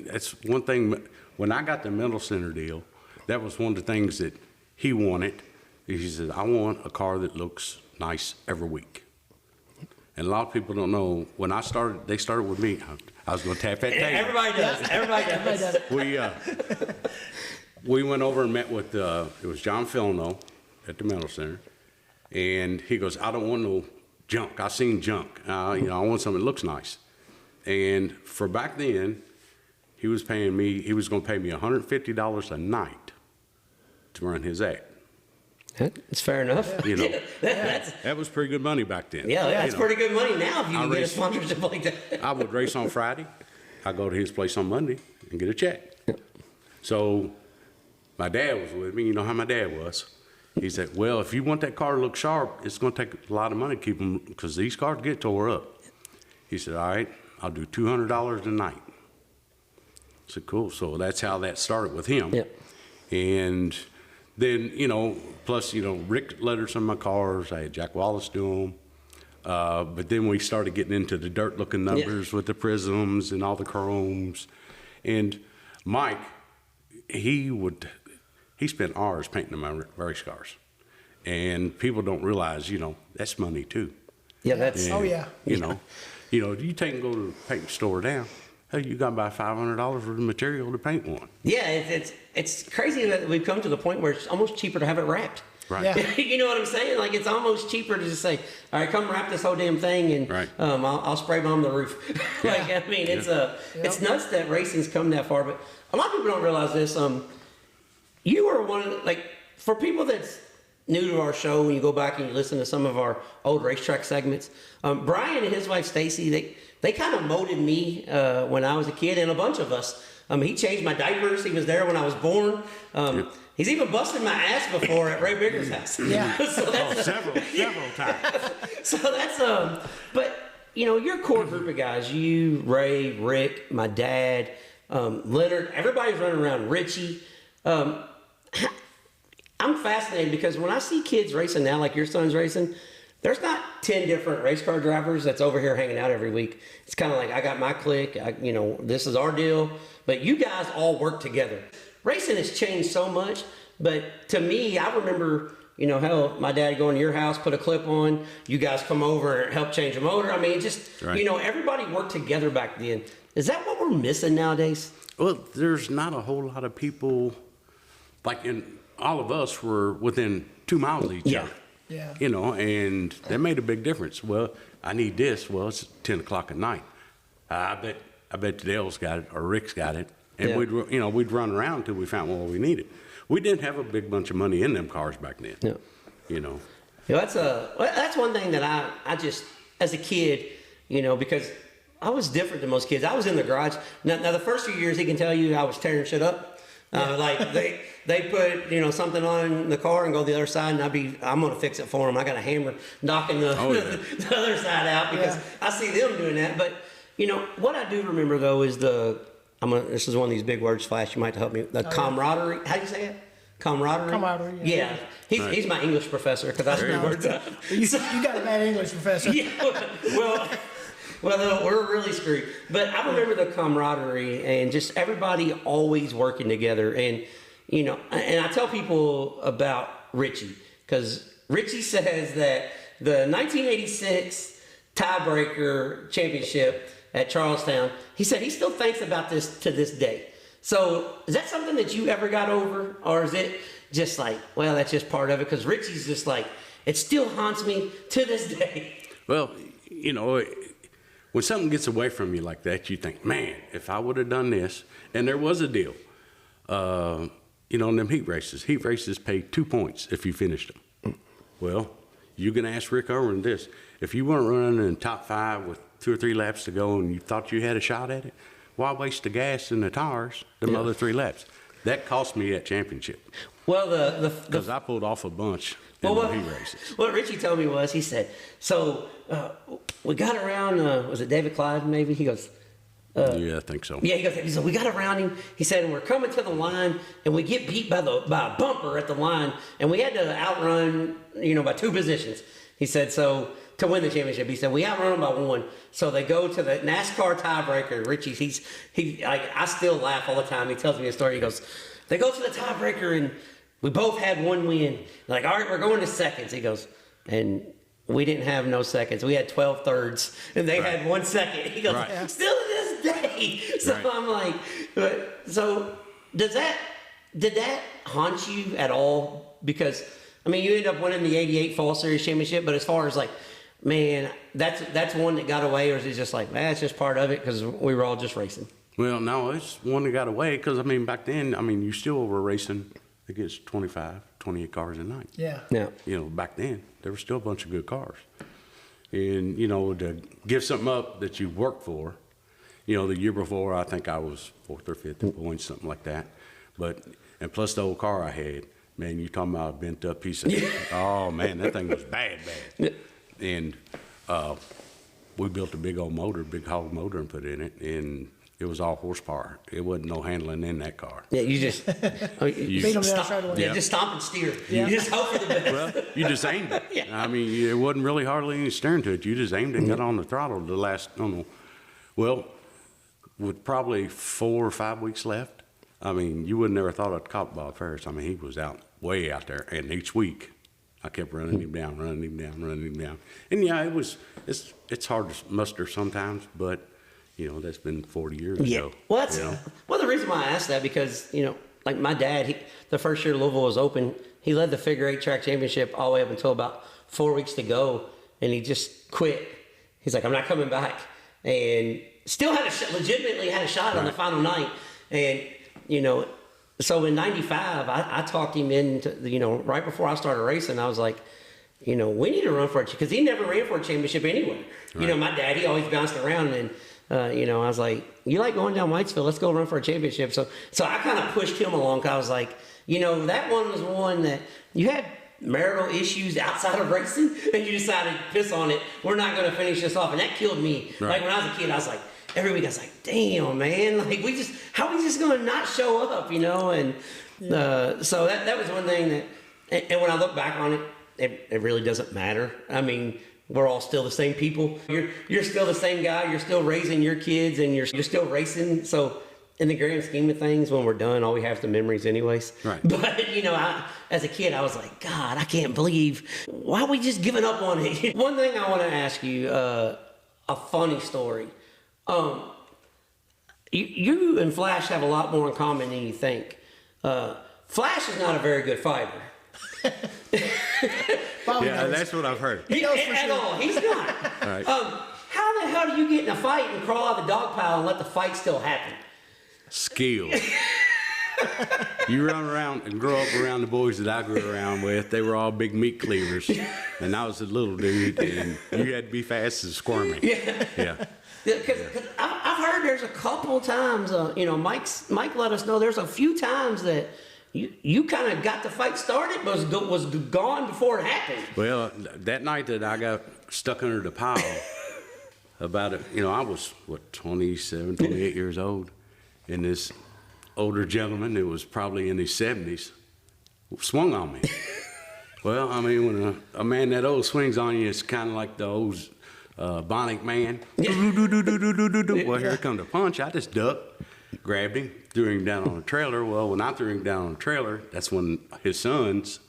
that's one thing, when I got the Mental Center deal, that was one of the things that he wanted. He said, I want a car that looks nice every week. And a lot of people don't know, when they started with me, I was going to tap that table. Everybody does. Everybody does. We went over and met with, it was John Filno at the Mental Center. And he goes, I don't want no junk. I seen junk. I want something that looks nice. And for back then, he was going to pay me $150 a night to run his ad. That's fair enough. That was pretty good money back then. Yeah, that's pretty good money now if you can get a sponsorship like that. I would race on Friday. I'd go to his place on Monday and get a check. So my dad was with me. You know how my dad was. He said, well, if you want that car to look sharp, it's going to take a lot of money to keep them, because these cars get tore up. He said, all right, I'll do $200 a night. I said, cool. So that's how that started with him. Yep. And then, plus, Rick lettered some of my cars. I had Jack Wallace do them. But then we started getting into the dirt-looking numbers with the prisms and all the chromes. And Mike, he spent hours painting my race cars. And people don't realize, that's money too. Yeah, that's... And, oh, yeah. You take and go to the paint store down, hey, you got to buy $500 worth of material to paint one. Yeah, it's crazy that we've come to the point where it's almost cheaper to have it wrapped. Right. Yeah. You know what I'm saying? Like, it's almost cheaper to just say, all right, come wrap this whole damn thing, and right. I'll spray bomb the roof. It's nuts that racing's come that far. But a lot of people don't realize this. You are one of for people that's new to our show, when you go back and you listen to some of our old racetrack segments, Brian and his wife Stacy, they kind of molded me when I was a kid, and a bunch of us. He changed my diapers. He was there when I was born. He's even busted my ass before at Ray Bigger's house. Yeah. So that's, several times. So that's but your core group of guys, you, Ray, Rick, my dad, Leonard, everybody's running around. Richie. I'm fascinated because when I see kids racing now, like your son's racing, there's not 10 different race car drivers that's over here hanging out every week. It's kind of like, I got my clique, this is our deal, but you guys all work together. Racing has changed so much, but to me, I remember, hell, my dad going to your house, put a clip on, you guys come over and help change a motor. I mean, just, right. Everybody worked together back then. Is that what we're missing nowadays? Well, there's not a whole lot of people, all of us were within 2 miles of each other. Yeah. And that made a big difference. Well, I need this. Well, it's 10 o'clock at night. I bet Dale's got it or Rick's got it. And we'd run around until we found what we needed. We didn't have a big bunch of money in them cars back then. Yeah. That's one thing that I just, as a kid, because I was different than most kids. I was in the garage. Now the first few years, he can tell you I was tearing shit up. They put something on the car and go the other side, and I'm gonna fix it for them. I got a hammer knocking the other side out because I see them doing that. But what I do remember though is this is one of these big words, Flash. You might help me. The camaraderie. How do you say it? Camaraderie. Camaraderie. Yeah. He's my English professor because I screw words up. You got a bad English professor. Yeah. Well, no, we're really screwed. But I remember the camaraderie and just everybody always working together. And, and I tell people about Richie, because Richie says that the 1986 tiebreaker championship at Charlestown, he said he still thinks about this to this day. So is that something that you ever got over? Or is it just that's just part of it? Because Richie's just it still haunts me to this day. Well, when something gets away from you like that, you think, man, if I would have done this, and there was a deal, in them heat races pay 2 points if you finished them. Well, you can ask Rick Irwin this. If you weren't running in top 5 with 2 or 3 laps to go and you thought you had a shot at it, why waste the gas and the tires the other 3 laps? That cost me that championship. Well, Because I pulled off a bunch in Well, the heat races. what Richie told me was, he said, so we got around, was it David Clyde maybe? He goes, Yeah, I think so. yeah, he said, we got around him. He said, and we're coming to the line, and we get beat by a bumper at the line, and we had to outrun, by 2 positions. He said, so to win the championship, he said, we outrun them by 1. So they go to the NASCAR tiebreaker. Richie, I still laugh all the time. He tells me a story. He goes, they go to the tiebreaker, and we both had 1 win. They're like, all right, we're going to seconds. He goes, and we didn't have no seconds. We had 12 thirds, and they had 1 second. He goes, still to this day. So I'm like, so did that haunt you at all? Because, you end up winning the 88 Fall Series Championship, but as far as man, that's one that got away, or is it just like, it's just part of it because we were all just racing? Well, no, it's one that got away because, back then, you still were racing against 25, 28 cars a night. Yeah. Back then, there were still a bunch of good cars. And, to give something up that you worked for, the year before, I think I was 4th or 5th in points, something like that. And plus the old car I had, man, you talking about a bent up piece of, oh man, that thing was bad. And we built a big old motor, big hog motor and put in it, and it was all horsepower. It wasn't no handling in that car. Yeah, you just beat them down straight away. Yeah, just stomp and steer. Yeah. You just hope for the best. Well, you just aimed it. There wasn't really hardly any steering to it. You just aimed it and got on the throttle the last, with probably 4 or 5 weeks left. You would never thought I'd caught Bob Ferris. He was way out there, and each week I kept running him down. And yeah, it's hard to muster sometimes, but that's been 40 years ago. Well, the reason why I asked that, because, like my dad, the first year Louisville was open, he led the figure 8 track championship all the way up until about 4 weeks to go, and he just quit. He's like, I'm not coming back. And still legitimately had a shot on the final night. And, so in 95, I talked him into, right before I started racing, I was like, we need to run for it, because he never ran for a championship anywhere. Right. My dad, he always bounced around, and I was like, you like going down Whitesville? Let's go run for a championship. So I kind of pushed him along. Cause I was like, that one was one that you had marital issues outside of racing, and you decided to piss on it. We're not going to finish this off. And that killed me. Right. Like when I was a kid, I was like, every week I was like, damn, man, how are we just going to not show up, And so that was one thing that, and when I look back on it, it really doesn't matter. We're all still the same people. You're still the same guy. You're still raising your kids, and you're still racing. So in the grand scheme of things, when we're done, all we have is the memories anyways. Right. But, as a kid, I was like, God, I can't believe, why are we just giving up on it? One thing I want to ask you, a funny story. You and Flash have a lot more in common than you think. Flash is not a very good fighter. Yeah, that's what I've heard. He knows for sure. All. He's not. All right. How the hell do you get in a fight and crawl out of the dog pile and let the fight still happen? Skill. You run around and grow up around the boys that I grew around with. They were all big meat cleavers, and I was a little dude, and you had to be fast and squirmy. Yeah. Because I've heard there's a couple times, Mike let us know there's a few times that you kind of got the fight started, but was gone before it happened. Well, that night that I got stuck under the pile, I was, 27, 28 years old, and this older gentleman that was probably in his 70s swung on me. Well, when a man that old swings on you, it's kind of like the old Bionic Man. Well, here comes the punch. I just ducked, grabbed him, threw him down on a trailer. Well, when I threw him down on a trailer, that's when his sons,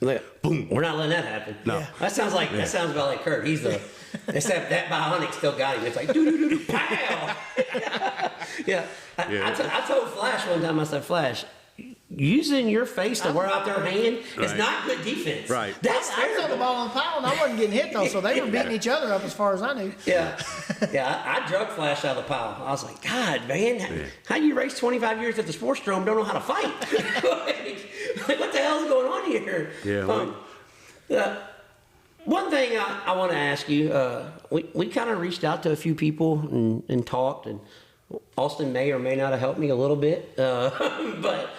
boom. We're not letting that happen. No. Yeah. That sounds about like Kurt. He's except that Bionic still got him. It's like, pow. Yeah. I told Flash one time, I said, Flash, using your face to wear out their hand is not good defense. Right. I took the ball on pile, and I wasn't getting hit, though, so they were beating each other up as far as I knew. Yeah. I drug Flash out of the pile. I was like, God, man, how you race 25 years at the sports drome don't know how to fight? Like, what the hell's going on here? Yeah. One thing I want to ask you, we kind of reached out to a few people and talked, and Austin may or may not have helped me a little bit, but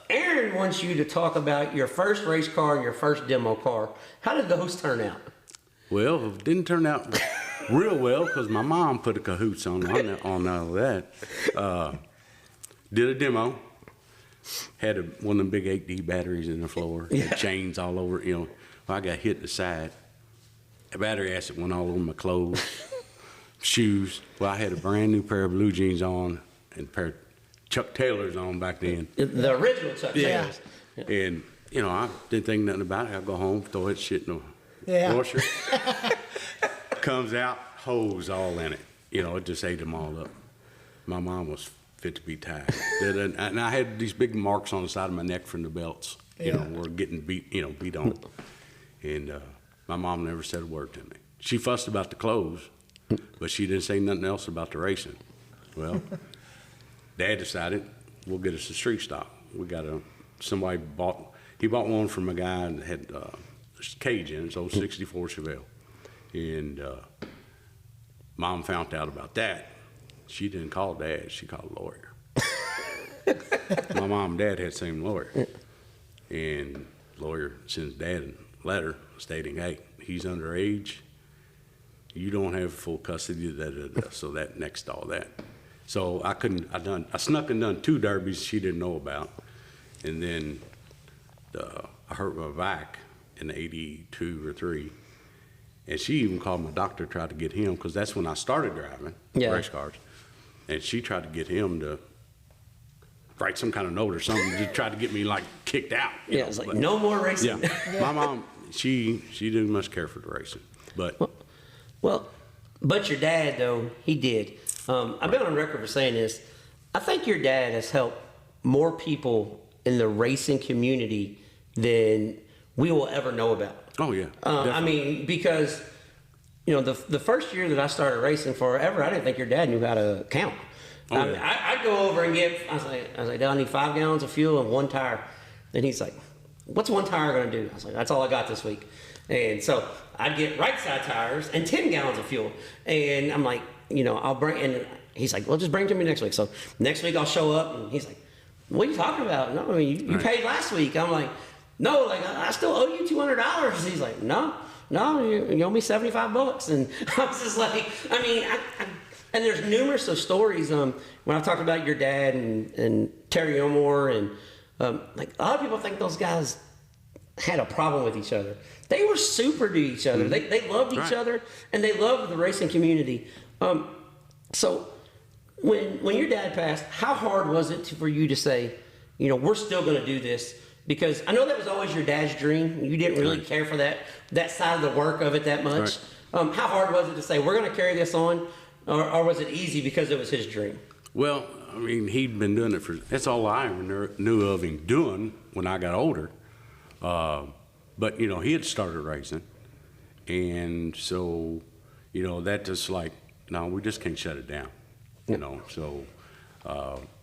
Aaron wants you to talk about your first race car and your first demo car. How did those turn out? Well, it didn't turn out real well because my mom put a cahoots on all that. Did a demo. Had one of them big 8D batteries in the floor. Had chains all over. You know, I got hit in the side. The battery acid went all over my clothes, shoes. Well, I had a brand new pair of blue jeans on and a pair of Chuck Taylors on back then. The original Chuck Taylors. And, you know, I didn't think nothing about it. I'd go home, throw that shit in the washer. Comes out, hose all in it. You know, it just ate them all up. My mom was fit to be tied. And I had these big marks on the side of my neck from the belts. You know, were getting beat on. And my mom never said a word to me. She fussed about the clothes, but she didn't say nothing else about the racing. Well, Dad decided we'll get us a street stock. We got he bought one from a guy that had a cage in it, old 64 Chevelle. And Mom found out about that. She didn't call Dad, she called a lawyer. My mom and Dad had the same lawyer. And lawyer sends Dad a letter stating, hey, he's underage. You don't have full custody, so that next to all that. So I snuck and done 2 derbies she didn't know about. And then I hurt my back in 82 or 3. And she even called my doctor, tried to get him, because that's when I started driving race cars. And she tried to get him to write some kind of note or something to try to get me like kicked out. Yeah, it's like no more racing. Yeah. My mom, she didn't much care for the racing, but but your dad though, he did. I've been on record for saying this. I think your dad has helped more people in the racing community than we will ever know about. Oh yeah. I mean, because you know, the first year that I started racing forever, I didn't think your dad knew how to count. I'd go over and I was like, I need 5 gallons of fuel and 1 tire. And he's like, what's 1 tire going to do? I was like, that's all I got this week. And so I'd get right side tires and 10 gallons of fuel. And I'm like, you know, I'll bring, and he's like, well, just bring it to me next week. So next week I'll show up and he's like, what are you talking about? No, I mean, you paid last week. I'm like, no, like I still owe you $200. He's like, no, you owe me $75. And I was just like, I mean, and there's numerous of stories when I talked about your dad and Terry Elmore and like a lot of people think those guys had a problem with each other. They were super to each other. Mm-hmm. They loved each other and they loved the racing community. So when your dad passed, how hard was it for you to say, you know, we're still going to do this? Because I know that was always your dad's dream. You didn't really care for that side of the work of it that much. Right. How hard was it to say, we're going to carry this on? Or was it easy because it was his dream? Well, I mean, he'd been doing it that's all I ever knew of him doing when I got older. But, you know, he had started racing. And so, you know, that just like, no, we just can't shut it down. You know, so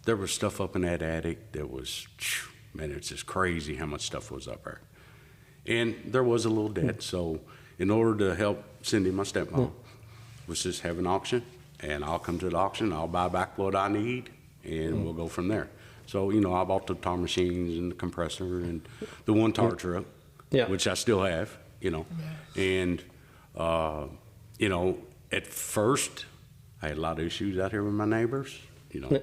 there was stuff up in that attic that was, man, it's just crazy how much stuff was up there. And there was a little debt. So in order to help Cindy, my stepmom, was just have an auction. And I'll come to the auction, I'll buy back what I need, and we'll go from there. So, you know, I bought the tar machines and the compressor and the 1 tar truck, which I still have, you know. And, you know, at first, I had a lot of issues out here with my neighbors, you know.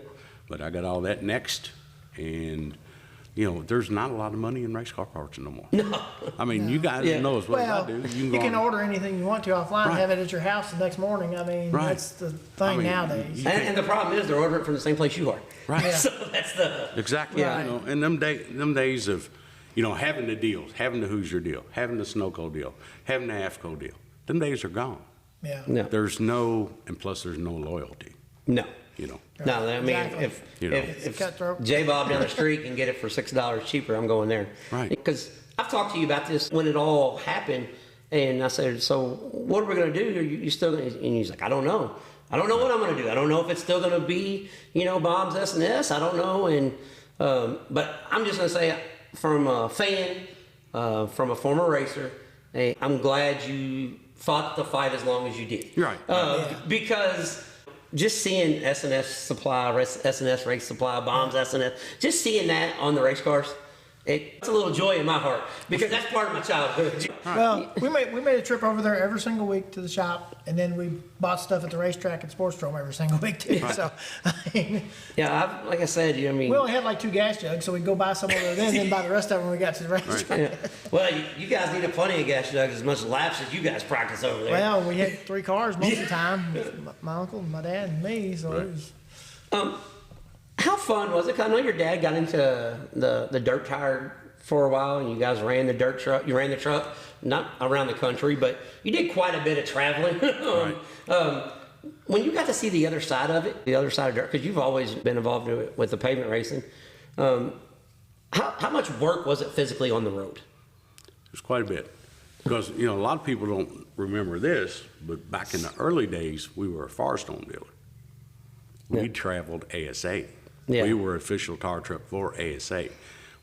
But I got all that next, and, you know, there's not a lot of money in race car parts no more. No. I mean, you guys know as well as I do. You can order anything you want to offline, have it at your house the next morning. I mean, that's the thing nowadays. And the problem is they're ordering it from the same place you are. Right. So that's the... Exactly. You know, and them days of, you know, having the deals, having the Hoosier deal, having the Snowco deal, having the AFCO deal, them days are gone. Yeah. No. There's no, and plus there's no loyalty. No. You know. No, I mean, if J Bob down the street can get it for $6 cheaper, I'm going there. Right. Because I've talked to you about this when it all happened, and I said, so what are we going to do? Are you still going to, and he's like, I don't know. I don't know what I'm going to do. I don't know if it's still going to be, you know, Bob's S&S. I don't know. And but I'm just going to say, from a fan, from a former racer, I'm glad you fought the fight as long as you did. Right. Because just seeing SNS Supply, SNS Race Supply, Baum's SNS, just seeing that on the race cars, it's a little joy in my heart because that's part of my childhood. Well, we made a trip over there every single week to the shop, and then we bought stuff at the racetrack and Sportstrom every single week too. Right. So, I mean, yeah, like I said, I mean, we only had like 2 gas jugs, so we'd go buy some over there, then buy the rest of them when we got to the racetrack. Right. Yeah. Well, you guys needed plenty of gas jugs, as much laps as you guys practice over there. Well, we had 3 cars most of the time, my uncle, my dad, and me. So it was. How fun was it? 'Cause I know your dad got into the dirt tire for a while, and you guys ran the dirt truck. You ran the truck, not around the country, but you did quite a bit of traveling. Right. When you got to see the other side of it, the other side of dirt, because you've always been involved with the pavement racing, how much work was it physically on the road? It was quite a bit. Because, a lot of people don't remember this, but back in the early days, we were a Firestone dealer. We traveled ASA. Yeah. We were official tire truck for ASA.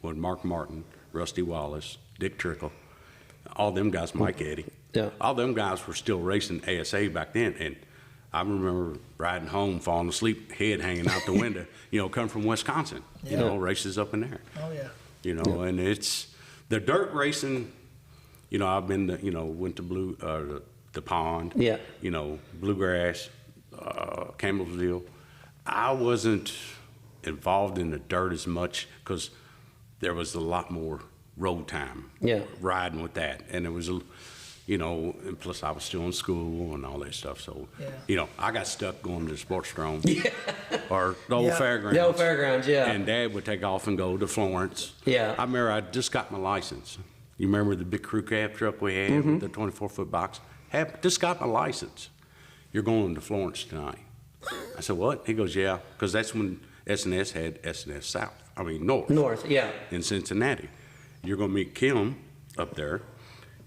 When Mark Martin, Rusty Wallace, Dick Trickle, all them guys, Mike Eddy, all them guys were still racing ASA back then. And I remember riding home, falling asleep, head hanging out the window, coming from Wisconsin, races up in there. Oh, yeah. And it's the dirt racing, I've been to, went to the pond, Bluegrass, Campbellsville. I wasn't involved in the dirt as much because there was a lot more road time riding with that. And it was, and plus I was still in school and all that stuff. So, I got stuck going to the Sportstrom or the old fairgrounds. The old fairgrounds, And Dad would take off and go to Florence. Yeah. I remember I just got my license. You remember the big crew cab truck we had with the 24-foot box? Just got my license. You're going to Florence tonight. I said, what? He goes, yeah, because that's when SNS had SNS South. North, yeah. In Cincinnati. You're going to meet Kim up there,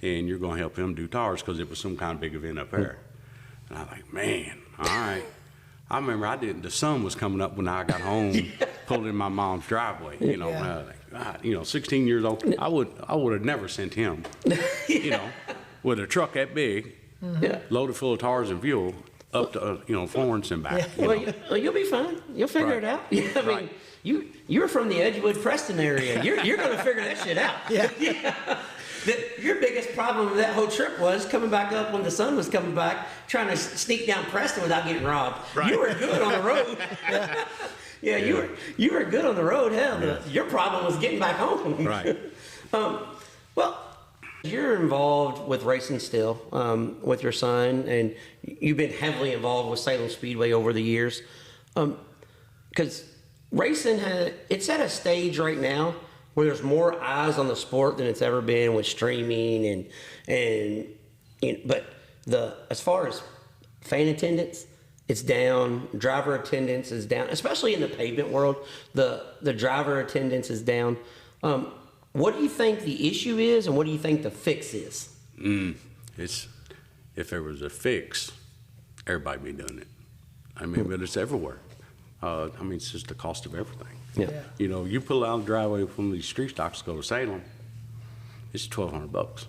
and you're going to help him do tires because it was some kind of big event up there. And I was like, man, all right. I remember the sun was coming up when I got home, pulled in my mom's driveway. God, 16 years old. I would have never sent him, with a truck that big, loaded full of tires and fuel, up to Florence and back. Well, you'll be fine. You'll figure it out. I mean, you're from the Edgewood, Preston area. You're going to figure that shit out. Your biggest problem with that whole trip was coming back up when the sun was coming back, trying to sneak down Preston without getting robbed. Right. You were good on the road. You were good on the road. Hell, your problem was getting back home. Right. Well, you're involved with racing still, with your son, and you've been heavily involved with Salem Speedway over the years. Because racing it's at a stage right now where there's more eyes on the sport than it's ever been with streaming but as far as fan attendance, it's down. Driver attendance is down, especially in the pavement world. The driver attendance is down. What do you think the issue is, and what do you think the fix is? If there was a fix, everybody'd be doing it. But it's everywhere. It's just the cost of everything. Yeah. You pull out the driveway from these street stocks to go to Salem, it's $1,200.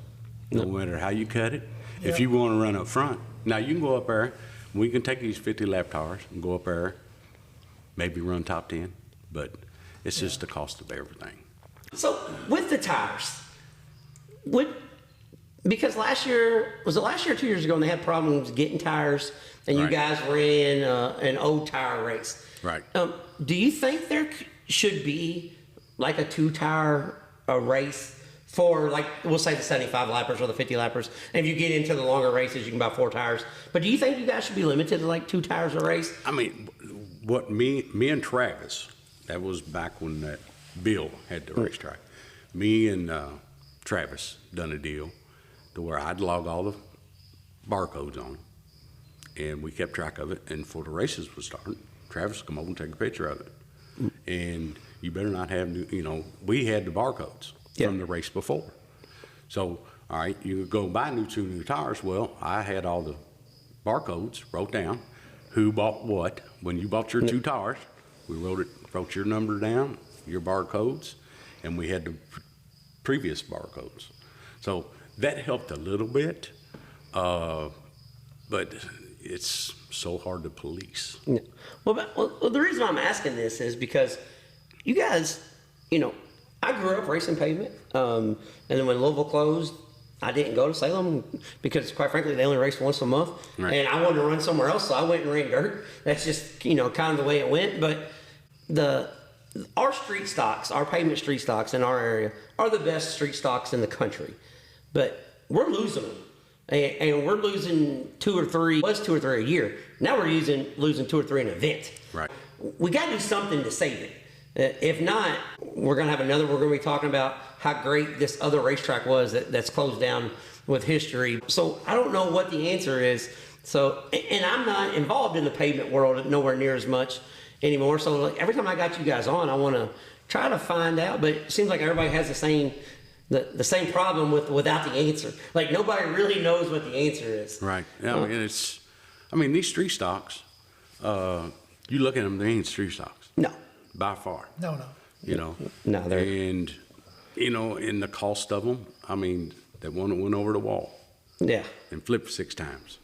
No matter how you cut it. If you want to run up front, now you can go up there. We can take these 50 lap tires and go up there, maybe run top 10, but it's just the cost of everything. So with the tires, because last year, was it last year or 2 years ago, and they had problems getting tires, and you guys ran an old tire race. Right. Do you think there should be like a 2-tire race for, like, we'll say the 75 lappers or the 50 lappers, and if you get into the longer races, you can buy 4 tires. But do you think you guys should be limited to like 2 tires a race? What me and Travis, that was back when that Bill had the racetrack. Me and Travis done a deal to where I'd log all the barcodes on it, and we kept track of it. And before the races would start, Travis would come over and take a picture of it. And you better not have we had the barcodes from the race before. So, all right, you could go buy two new tires. Well, I had all the barcodes wrote down, who bought what. When you bought your 2 tires, we wrote your number down, your barcodes, and we had the previous barcodes. So that helped a little bit, but it's so hard to police. Yeah. Well, the reason why I'm asking this is because you guys, you know, I grew up racing pavement, and then when Louisville closed, I didn't go to Salem because, quite frankly, they only raced once a month, right. And I wanted to run somewhere else, so I went and ran dirt. That's just, you know, kind of the way it went. But our street stocks, our pavement street stocks in our area, are the best street stocks in the country. But we're losing them, and we're losing 2 or 3. It was 2 or 3 a year. Now we're losing 2 or 3 an event. Right. We got to do something to save it. If not, we're going to be talking about how great this other racetrack was that's closed down with history. So I don't know what the answer is. So, and I'm not involved in the pavement world nowhere near as much anymore. So like, every time I got you guys on, I want to try to find out, but it seems like everybody has the same problem without the answer. Like nobody really knows what the answer is. Right. Yeah, I mean, these street stocks, you look at them, they ain't street stocks. No. By far. No. You know. No, they're. And, you know, in the cost of them, I mean, that one that went over the wall. Yeah. And flipped 6 times.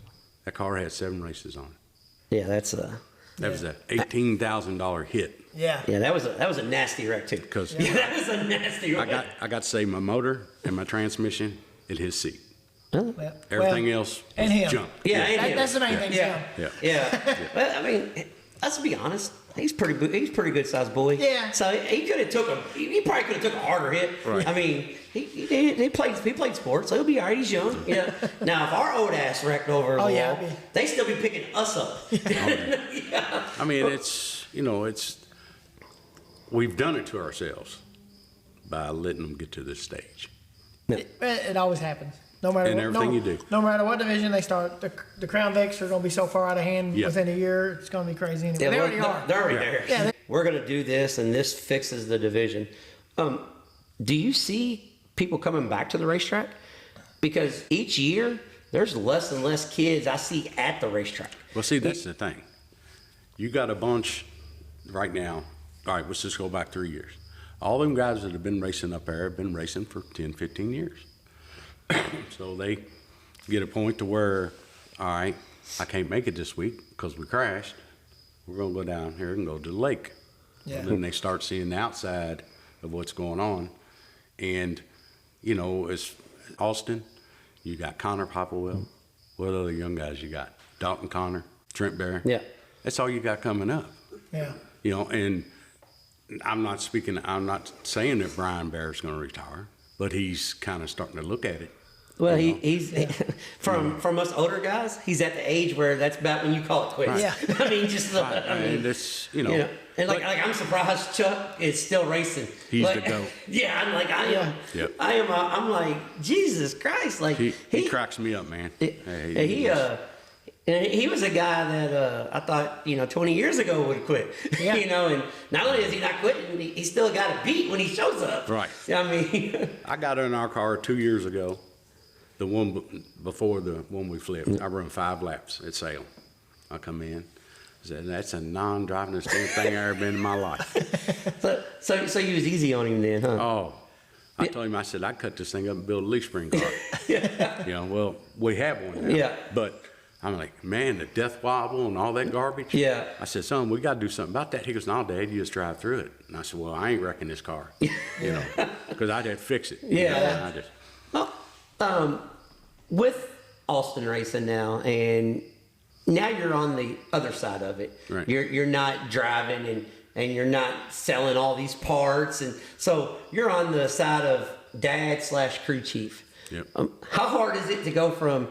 That car had 7 races on it. Yeah, that's That was an $18,000 hit. Yeah. Yeah, that was a nasty wreck too. Because that was a nasty wreck. I got to save my motor and my transmission and his seat. Huh? Yeah. Everything else and him. junk. Yeah, and him. That's the main thing. Yeah. Yeah. Well, I mean, let's be honest. He's pretty good sized boy. Yeah. So he could have he probably could have took a harder hit. Right. I mean, he played sports, so he'll be all right. He's young. Yeah. Now, if our old ass wrecked over the wall, they still be picking us up. Yeah. I mean, we've done it to ourselves by letting them get to this stage. It always happens. No matter everything you do. No matter what division they start, the Crown Vics are going to be so far out of hand within a year. It's going to be crazy. Anyway. Yeah, they already are. They're already there. Yeah, we're going to do this, and this fixes the division. Do you see people coming back to the racetrack? Because each year there's less and less kids I see at the racetrack. Well, see, that's the thing. You got a bunch right now. All right, let's just go back 3 years. All them guys that have been racing up there have been racing for 10, 15 years. So they get a point to where, all right, I can't make it this week because we crashed. We're going to go down here and go to the lake. Yeah. And then they start seeing the outside of what's going on. And, you know, it's Austin, you got Connor Popplewell. What other young guys you got? Dalton Connor, Trent Barron. Yeah. That's all you got coming up. Yeah. You know, and I'm not saying that Brian Bear's going to retire, but he's kind of starting to look at it. Well, he's from us older guys. He's at the age where that's about when you call it quits. Right. Yeah, I mean, just Right. I mean, and it's and like I'm surprised Chuck is still racing. He's like, the GOAT. Yeah, I'm like I am. Yep. I'm like Jesus Christ. Like he cracks me up, man. He was a guy that I thought 20 years ago would quit. Yeah. And not only is he not quitting, he still got a beat when he shows up. Right. I mean, I got in our car 2 years ago, the one before the one we flipped. I run 5 laps at Salem. I come in, said that's a non-driving thing I've ever been in my life. so you was easy on him then, huh? Oh, I told him, I said I'd cut this thing up and build a leaf spring car. Well, we have one now. Yeah. But I'm like, man, the death wobble and all that garbage. Yeah. I said, son, we got to do something about that. He goes, no, Dad, you just drive through it. And I said, well, I ain't wrecking this car, because I'd have to fix it. Yeah. With Austin Racing now, and now you're on the other side of it. Right. You're not driving and you're not selling all these parts, and so you're on the side of dad / crew chief. Yep. How hard is it to go from,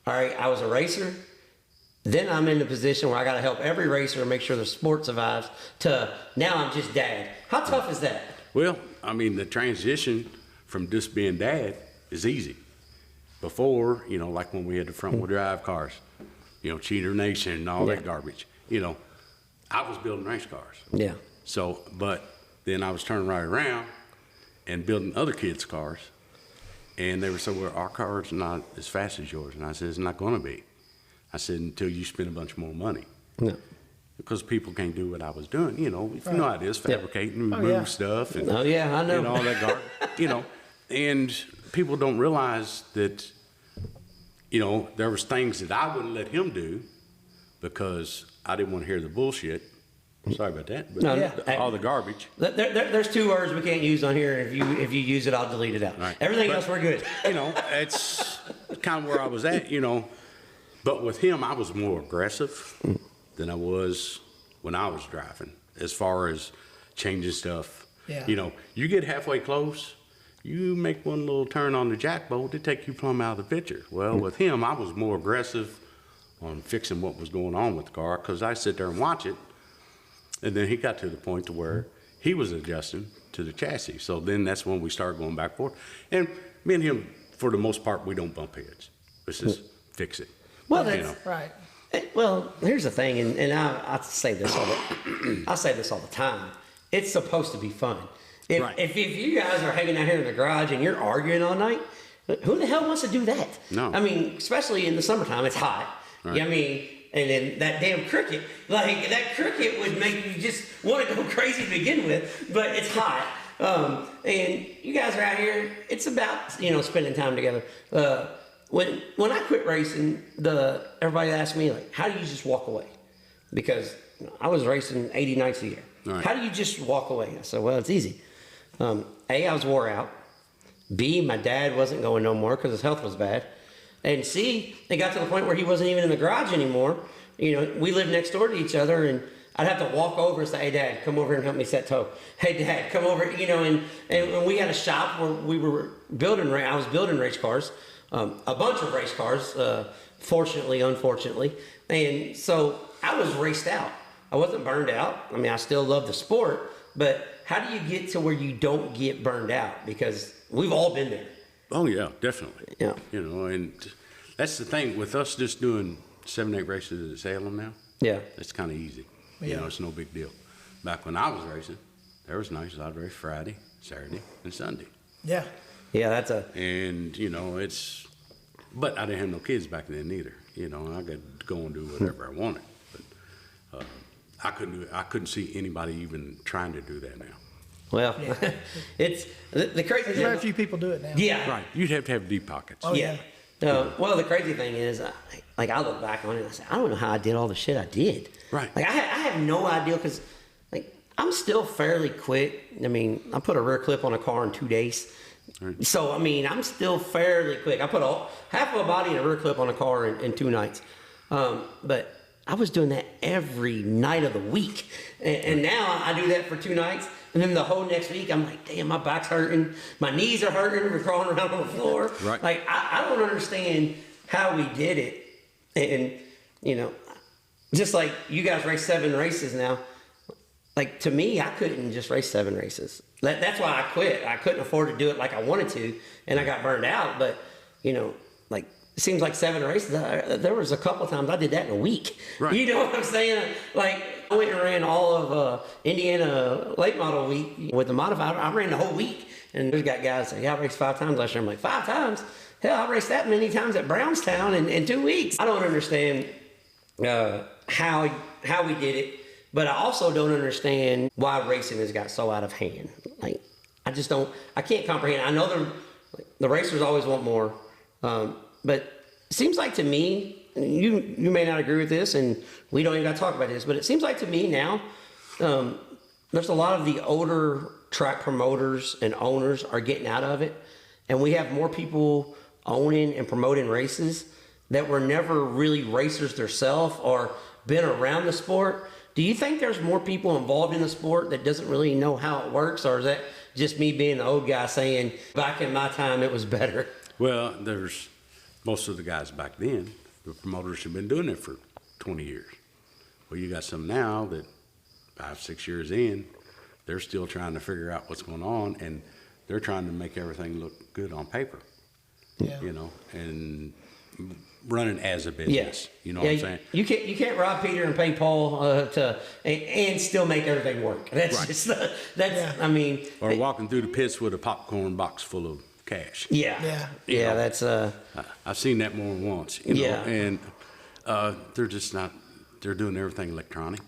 all right, I was a racer, then I'm in the position where I got to help every racer and make sure the sport survives, to now I'm just dad? How tough is that? Well, I mean, the transition from just being dad is easy. Before, like when we had the front wheel drive cars, Cheater Nation and all that garbage, I was building race cars. Yeah. So, but then I was turning right around and building other kids' cars. And they were saying, well, our car's not as fast as yours. And I said, it's not going to be. I said, until you spend a bunch more money. No. Because people can't do what I was doing. If you know how it is, fabricating, remove stuff. And, I know. And all that garbage, And people don't realize that, there was things that I wouldn't let him do because I didn't want to hear the bullshit. Sorry about that. But No, all the garbage. There's 2 words we can't use on here. If you use it, I'll delete it out. Right. Everything else, we're good. It's kind of where I was at, But with him, I was more aggressive than I was when I was driving, as far as changing stuff. Yeah. You get halfway close, you make one little turn on the jack bolt, it take you plumb out of the picture. Well, with him, I was more aggressive on fixing what was going on with the car, because I sit there and watch it. And then he got to the point to where he was adjusting to the chassis. So then that's when we started going back and forth. And me and him, for the most part, we don't bump heads. Let's just fix it. Well, that's right. Well, here's the thing, and I say this all the time. It's supposed to be fun. If you guys are hanging out here in the garage and you're arguing all night, who the hell wants to do that? No. I mean, especially in the summertime, it's hot. Right. I mean, and then that damn cricket, like that cricket would make you just want to go crazy to begin with, but it's hot. And you guys are out here, it's about, spending time together. When I quit racing, everybody asked me, like, how do you just walk away? Because I was racing 80 nights a year. Right. How do you just walk away? I said, well, it's easy. A, I was wore out. B, my dad wasn't going no more because his health was bad. And C, it got to the point where he wasn't even in the garage anymore. We lived next door to each other, and I'd have to walk over and say, hey, Dad, come over and help me set tow. Hey, Dad, come over, and we had a shop where we were I was building race cars, a bunch of race cars, fortunately, unfortunately. And so I was raced out. I wasn't burned out. I mean, I still love the sport, but how do you get to where you don't get burned out? Because we've all been there. Oh, yeah, definitely. Yeah. And that's the thing with us just doing 7, 8 races at Salem now. Yeah. It's kind of easy. Yeah. It's no big deal. Back when I was racing, there was nights I'd race Friday, Saturday, and Sunday. Yeah. Yeah, And, but I didn't have no kids back then either. I could go and do whatever I wanted. But I couldn't see anybody even trying to do that now. well, it's the crazy There's thing. very few people do it now. Yeah. Right. You'd have to have deep pockets. Oh, Yeah. Well, the crazy thing is, I look back on it and I say, I don't know how I did all the shit I did. Right. Like, I have no idea because, I'm still fairly quick. I mean, I put a rear clip on a car in 2 days. Right. So, I mean, I'm still fairly quick. I put half of a body and a rear clip on a car in 2 nights. But I was doing that every night of the week. And now I do that for 2 nights. And then the whole next week, I'm like, damn, my back's hurting. My knees are hurting. We're crawling around on the floor. Right. Like, I don't understand how we did it. And, just like you guys race 7 races now, like, to me, I couldn't just race 7 races. That's why I quit. I couldn't afford to do it like I wanted to, and I got burned out. But, it seems like 7 races. There was a couple of times I did that in a week. Right. You know what I'm saying? Like, I went and ran all of Indiana late model week with the modified. I ran the whole week. And there's got guys say, yeah, I raced 5 times last year. I'm like, 5 times? Hell, I raced that many times at Brownstown in 2 weeks. I don't understand how we did it. But I also don't understand why racing has got so out of hand. Like, I can't comprehend. I know the racers always want more. But it seems like to me, you may not agree with this, and we don't even got to talk about this, but it seems like to me now, there's a lot of the older track promoters and owners are getting out of it, and we have more people owning and promoting races that were never really racers themselves or been around the sport. Do you think there's more people involved in the sport that doesn't really know how it works, or is that just me being the old guy saying, back in my time, it was better? Well, there's most of the guys back then, the promoters have been doing it for 20 years. Well, you got some now that 5, 6 years in, they're still trying to figure out what's going on, and they're trying to make everything look good on paper. Yeah. And running as a business. Yeah. What I'm saying? You can't rob Peter and pay Paul and still make everything work. That's Right. just Yeah. Or walking through the pits with a popcorn box full of cash. Yeah. Yeah. That's I've seen that more than once. Yeah. And they're just not. They're doing everything electronic.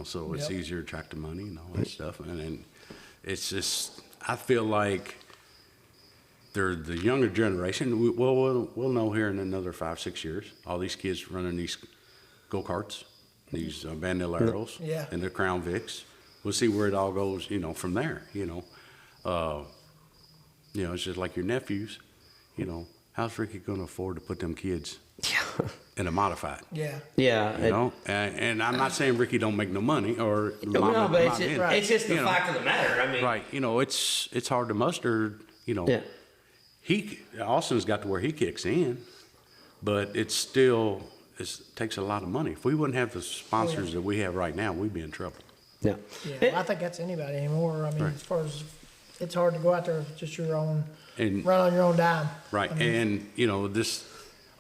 So it's easier to track the money and all that stuff. And it's just, I feel like they're the younger generation. We'll know here in another 5, 6 years. All these kids running these go-karts, these Bandoleros, Yeah. and the Crown Vics. We'll see where it all goes, you know, from there, you know. You know, it's just like your nephews, you know. How's Ricky going to afford to put them kids in a modified? Yeah. Yeah. You know, and I'm not saying Ricky don't make no money or No, but it's just the fact of the matter. I mean, right. You know, it's hard to muster. You know, yeah. Austin's got to where he kicks in, but it takes a lot of money. If we wouldn't have the sponsors that we have right now, we'd be in trouble. Yeah. Yeah, I think that's anybody anymore. I mean, as far as it's hard to go out there with just your own, run on your own dime. Right. I mean, and, you know,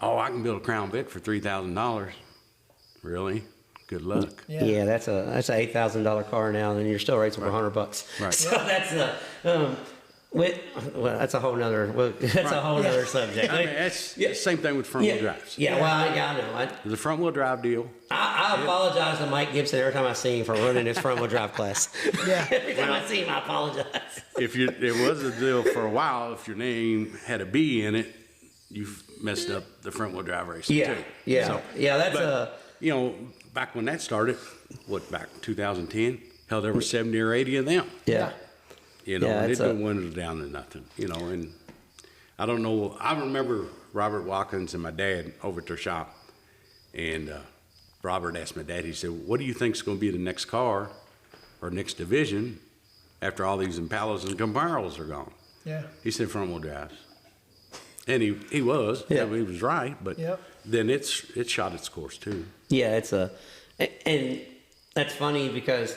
I can build a Crown Vic for $3,000. Really? Good luck. Yeah, that's a $8,000 car now, and you're still racing for $100. Right. So that's that's a whole nother nother subject. I mean, that's the same thing with front wheel drives. Yeah, well, I know. The front wheel drive deal. I apologize to Mike Gibson every time I see him for running his front wheel drive class. Yeah. Every time I see him, I apologize. It was a deal for a while. If your name had a B in it, you've messed up the front wheel drive racing too. Yeah. That's you know, back when that started, back 2010, hell, there were 70 or 80 of them. Yeah. You know, and it didn't dwindle down to nothing, you know, and I don't know. I remember Robert Watkins and my dad over at their shop, and Robert asked my dad, he said, what do you think is going to be the next car or next division after all these Impalas and Camaros are gone? Yeah. He said front wheel drives. And he was. Yeah. I mean, he was right, but then it shot its course too. Yeah, and that's funny because,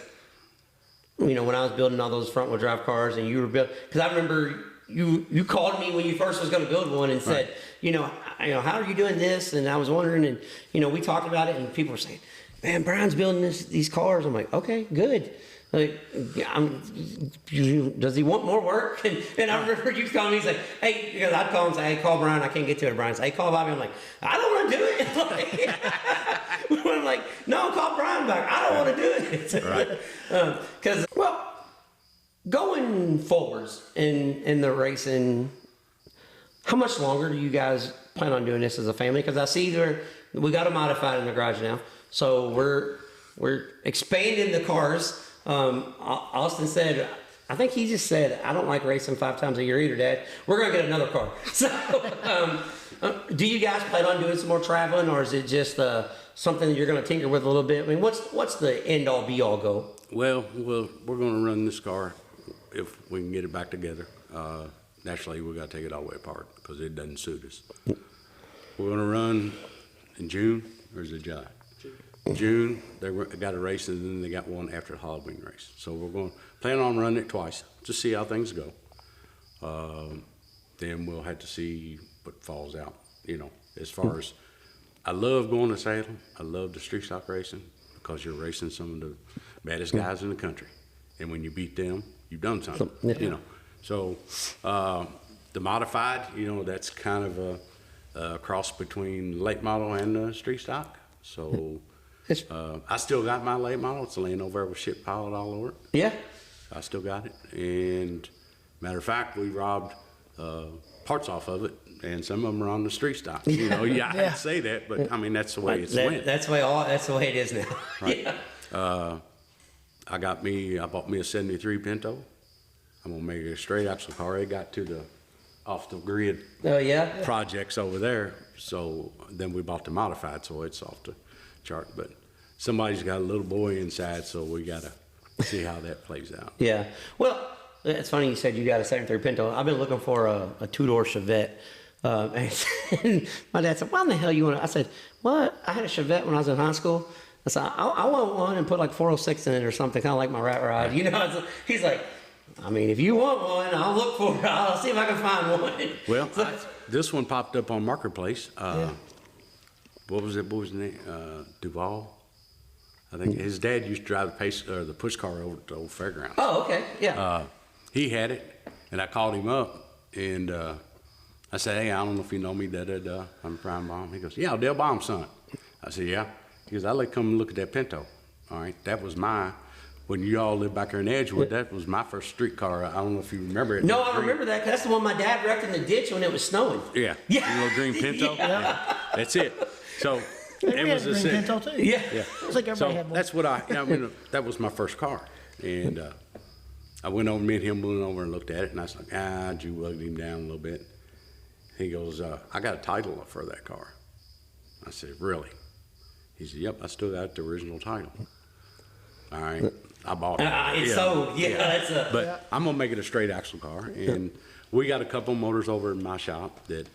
you know, when I was building all those front wheel drive cars and you were building, because I remember you called me when you first was going to build one and said, you know, how are you doing this? And I was wondering, and, you know, we talked about it and people were saying, man, Brian's building these cars. I'm like, okay, good. Like, does he want more work? And I remember you calling me, he's like, hey, because I'd call him and say, hey, call Brian, I can't get to it. Brian say, hey, call Bobby. I'm like, I don't want to do it. I'm like, no, call Brian back. I don't want to do it. Right. Because, well, going forwards in the racing, how much longer do you guys plan on doing this as a family? Because I see we got a modified in the garage now. So we're expanding the cars. Austin said, I think he just said, I don't like racing 5 times a year either, Dad. We're going to get another car. So, do you guys plan on doing some more traveling, or is it just something that you're going to tinker with a little bit? I mean, what's the end-all, be-all goal? Well, we're going to run this car if we can get it back together. Naturally, we got to take it all the way apart because it doesn't suit us. We're going to run in June, or is it July? June, they got a race, and then they got one after the Halloween race. So we're going to plan on running it twice to see how things go. Then we'll have to see what falls out, you know, as far as I love going to Salem. I love the street stock racing because you're racing some of the baddest guys in the country. And when you beat them, you've done something, you know. So the modified, you know, that's kind of a cross between late model and street stock. So I still got my late model. It's laying over there with shit piled all over it. Yeah. I still got it. And matter of fact, we robbed parts off of it, and some of them are on the street stock. You know, I hate to say that, but I mean that's the way it's went. That's the way it is now. Right. Yeah. I bought me a '73 Pinto. I'm gonna make it a straight axle car. It got to the off the grid projects over there. So then we bought the modified, so it's off the chart. But somebody's got a little boy inside, so we gotta see how that plays out. Yeah. Well, it's funny you said you got a '73 Pinto. I've been looking for a two-door Chevette. And my dad said, why in the hell you want to? I said, well, I had a Chevette when I was in high school. I said, I want one and put like 406 in it or something, kind of like my rat ride. You know, he's like, I mean, if you want one, I'll look for it. I'll see if I can find one. Well, this one popped up on Marketplace. What was it? What was his name? Duval. I think his dad used to drive the push car over to the old fairgrounds. Oh, okay, yeah. He had it, and I called him up, and I said, hey, I don't know if you know me, I'm Brian Baum. He goes, yeah, Dale Baum's son. I said, yeah. He goes, I'd like to come and look at that Pinto. All right, that was when you all lived back here in Edgewood, that was my first street car. I don't know if you remember it. No, I remember that, 'cause that's the one my dad wrecked in the ditch when it was snowing. Yeah, the little green Pinto. Yeah. That's it. So We It had was a a green sick. Pinto too. Yeah. Yeah. It's like everybody So had one. that's what I mean, that was my first car. And I went over, me and him went over and looked at it, and I was like, Jew lugged him down a little bit. He goes, I got a title for that car. I said, really? He said, yep, I still got the original title. All right, I bought it. It's sold. Yeah, that's a. But I'm gonna make it a straight axle car, and we got a couple motors over in my shop that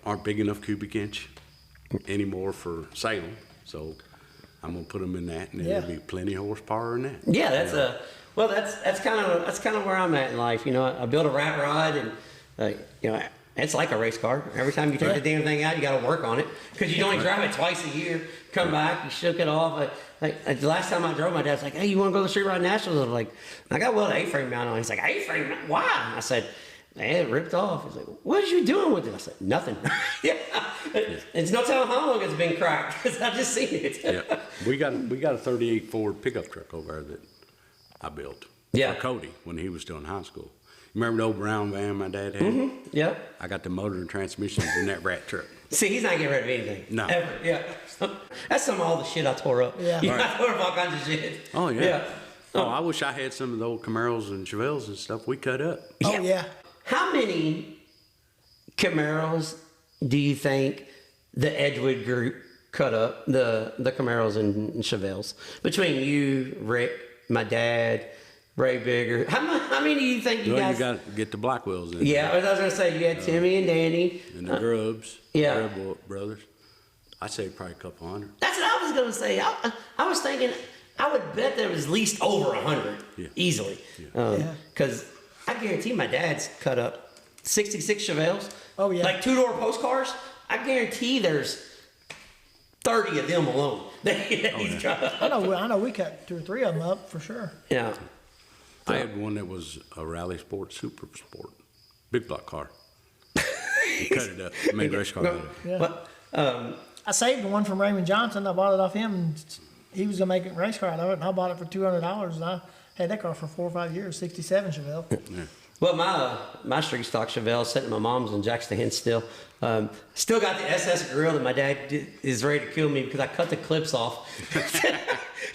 aren't big enough cubic inch anymore for Salem, so I'm gonna put them in that, and there'll be plenty of horsepower in that. Yeah, that's kind of where I'm at in life. You know, I built a rat rod, and you know, it's like a race car. Every time you take the damn thing out, you got to work on it because you only drive it twice a year. Come back, you shook it off. Like the last time I drove, my dad's like, "Hey, you want to go to the Street Rod Nationals?" I'm like, "I got well A-frame mount on." He's like, "A-frame? Why?" I said, "Man, it ripped off." He's like, "What are you doing with it?" I said, "Nothing." It's no telling how long it's been cracked because I just seen it. Yeah, we got a '38 Ford pickup truck over there that I built Yeah. for Cody when he was still in high school. You remember the old brown van my dad had? Mm-hmm. Yep. I got the motor and transmissions in that rat truck. See, he's not getting rid of anything. No. Ever. Yeah. That's some of all the shit I tore up. Yeah. You know, I tore up all kinds of shit. Oh yeah. Yeah. Oh, I wish I had some of the old Camaros and Chevelles and stuff we cut up. Oh yeah. How many Camaros do you think the Edgewood group cut up, the Camaros and Chevelles? Between you, Rick, my dad, Ray Bigger. How many do you think you guys... You got to get the Blackwells in. Yeah, I was going to say, you had Timmy and Danny. And the Grubbs. yeah. Grubb brothers. I'd say probably a couple hundred. That's what I was going to say. I was thinking, I would bet there was at least over 100, easily. Because I guarantee my dad's cut up 66 Chevelles. Oh, yeah. Like two-door postcars. I guarantee there's 30 of them alone. He's got. I know. We cut 2 or 3 of them up for sure. Yeah. I had one that was a Rally Sport Super Sport. Big block car. You cut it up. Made a race car out of it. Yeah. But, I saved one from Raymond Johnson. I bought it off him. And he was gonna make a race car out of it, and I bought it for $200. And I had that car for 4 or 5 years. '67 Chevelle. Yeah. well, my street stock Chevelle sitting at my mom's in Jackson Hens still. Still got the SS grill that my dad is ready to kill me because I cut the clips off.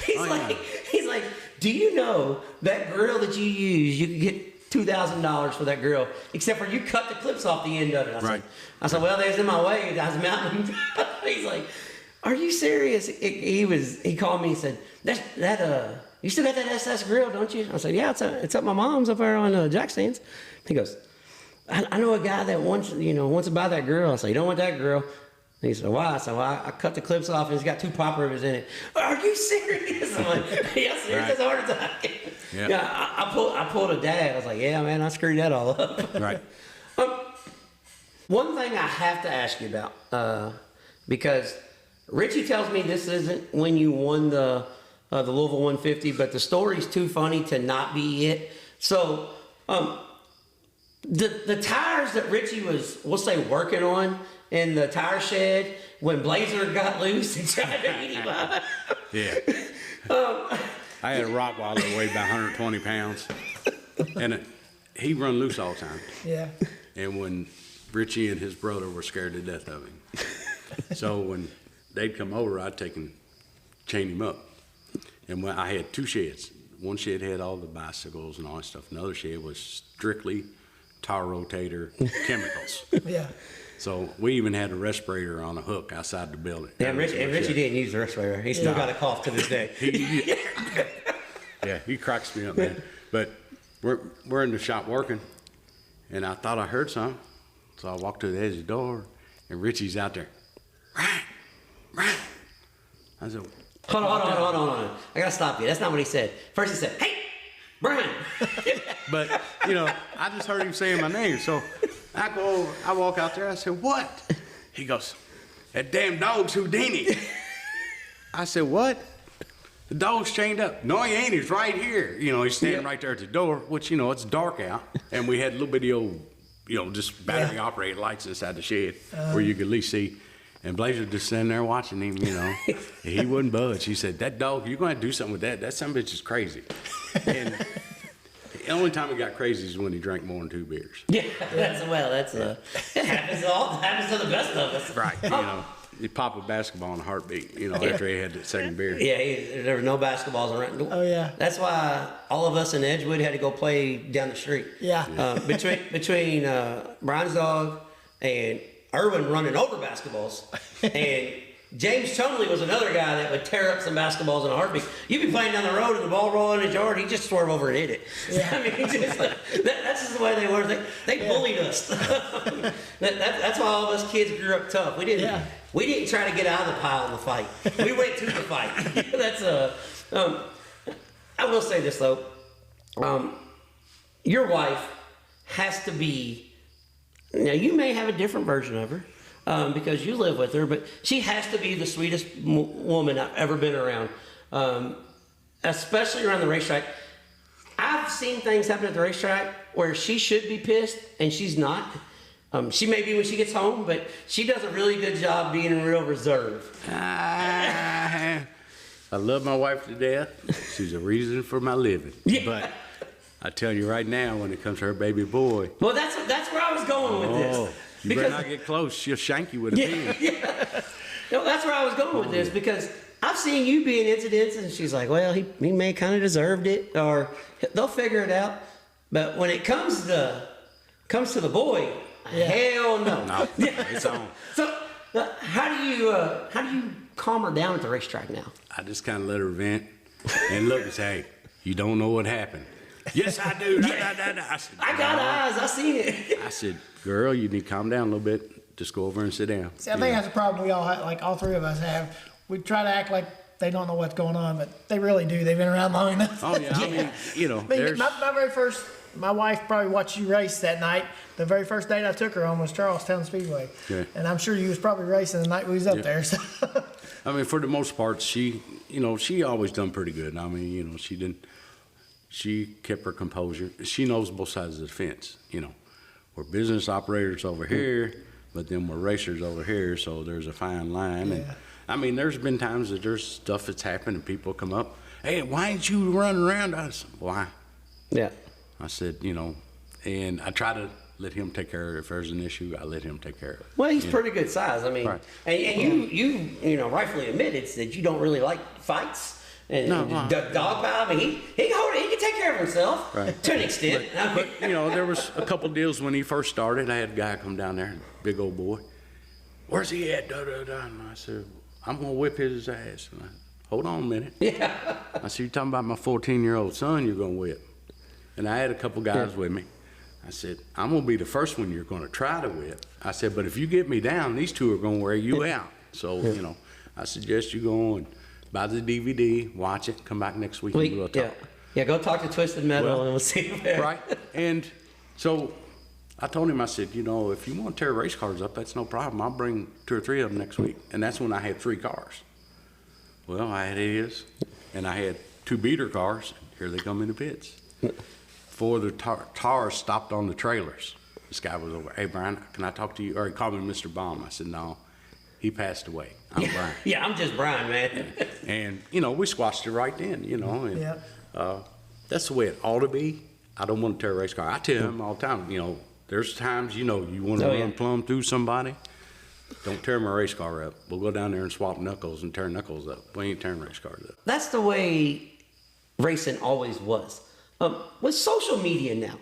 He's like, do you know that grill that you use, you can get $2,000 for that grill, except for you cut the clips off the end of it. I said, well, there's in my way. I was mounting. He's like, are you serious? He called me and said, you still got that SS grill, don't you? I said, yeah, it's at my mom's up there on Jackson's. He goes, I know a guy that wants to buy that grill. I said, you don't want that grill? And he said, why? I said, well, I cut the clips off and it's got 2 pop rivers in it. Are you serious? I'm like, yeah, serious as a heart attack. Yeah, I pulled a dad. I was like, yeah, man, I screwed that all up. Right. One thing I have to ask you about, because Richie tells me this isn't when you won the Louisville 150, but the story's too funny to not be it. So, the tires that Richie was, we'll say, working on in the tire shed when Blazer got loose and tried to eat him up. Yeah. I had a Rottweiler that weighed about 120 pounds, and he run loose all the time. Yeah. And when Richie and his brother were scared to death of him, so when they'd come over, I'd take and chain him up. And when I had 2 sheds. One shed had all the bicycles and all that stuff. Another shed was strictly tire rotator chemicals. Yeah. So we even had a respirator on a hook outside the building. Yeah, Richie didn't use the respirator. He still got a cough to this day. Yeah, he cracks me up, man. But we're in the shop working, and I thought I heard something. So I walked to the edge of the door, and Richie's out there. Right. I said, Hold on. I gotta stop you. That's not what he said. First he said, hey, Brian. but, I just heard him saying my name. So I walk out there. I said, what? He goes, that damn dog's Houdini. I said, what? The dog's chained up. No, he ain't. He's right here. He's standing right there at the door, which, it's dark out. And we had a little bitty old, just battery operated lights inside the shed where you could at least see. And Blazer just sitting there watching him, He wouldn't budge. He said, that dog, you're going to have to do something with that. That son of a bitch is crazy. And the only time he got crazy is when he drank more than 2 beers. Yeah, it happens to the best of us. Right, He'd pop a basketball in a heartbeat, you know, after he had that second beer. Yeah, there were no basketballs around. Oh, yeah. That's why all of us in Edgewood had to go play down the street. Yeah. Between Brian's dog and Irwin running over basketballs, and James Chumley was another guy that would tear up some basketballs in a heartbeat. You'd be playing down the road and the ball rolling in his yard, he'd just swerve over and hit it. Yeah. I mean, that's just the way they were. They bullied us. That's why all of us kids grew up tough. We didn't try to get out of the pile in the fight. We went to the fight. I will say this though. Your wife has to be. Now you may have a different version of her. Because you live with her, but she has to be the sweetest woman I've ever been around, especially around the racetrack. I've seen things happen at the racetrack where she should be pissed and she's not. She may be when she gets home, but she does a really good job being real reserved. I love my wife to death. She's a reason for my living. Yeah. But I tell you right now, when it comes to her baby boy. Well, that's where I was going with this. You better not get close. She'll shank you with a pin. Yeah. No, that's where I was going with this, because I've seen you be in incidents and she's like, well, he may kind of deserved it, or they'll figure it out. But when it comes to the boy, hell no. No, it's on. So how do you calm her down at the racetrack now? I just kind of let her vent and look and say, hey, you don't know what happened. Yes, I do. I said, I got eyes. I seen it. I said, girl, you need to calm down a little bit. Just go over and sit down. See, I think that's a problem we all have, like all three of us have. We try to act like they don't know what's going on, but they really do. They've been around long enough. Oh, yeah. I mean, you know, there's... my very first, my wife probably watched you race that night. The very first date I took her on was Charlestown Speedway. Okay. And I'm sure you was probably racing the night we was up there. So. I mean, for the most part, she always done pretty good. I mean, you know, she kept her composure. She knows both sides of the fence, you know. We're business operators over here, but then we're racers over here, so there's a fine line. Yeah. And I mean, there's been times that there's stuff that's happened and people come up, hey, why ain't you running around? I said, why? Yeah. I said, you know, and I try to let him take care of it. If there's an issue, I let him take care of it. Well, he's pretty good size. I mean, right. and you know, rightfully admitted that you don't really like fights. And dog pile, I mean, he can take care of himself, right, to an extent. But you know, there was a couple deals when he first started. I had a guy come down there, big old boy. Where's he at? And I said, I'm gonna whip his ass. And I said, hold on a minute. Yeah. I said, you're talking about my 14-year-old son you're gonna whip. And I had a couple guys with me. I said, I'm gonna be the first one you're gonna try to whip. I said, but if you get me down, these two are gonna wear you out. So, you know, I suggest you go and buy the DVD, watch it, come back next week and we'll talk. Yeah, go talk to Twisted Metal and we'll see. Right. And so I told him, I said, you know, if you want to tear race cars up, that's no problem. I'll bring 2 or 3 of them next week. And that's when I had 3 cars. Well, I had his, and I had 2 beater cars. Here they come in the pits. 4 of the tars stopped on the trailers. This guy was over, hey, Brian, can I talk to you? Or he called me Mr. Baum. I said, no, he passed away. I'm Brian. Yeah, I'm just Brian, man. And, you know, we squashed it right then, you know. And, that's the way it ought to be. I don't want to tear a race car. I tell him all the time, you know, there's times, you know, you want to run plumb through somebody. Don't tear my race car up. We'll go down there and swap knuckles and tear knuckles up. We ain't tearing race cars up. That's the way racing always was. With social media now,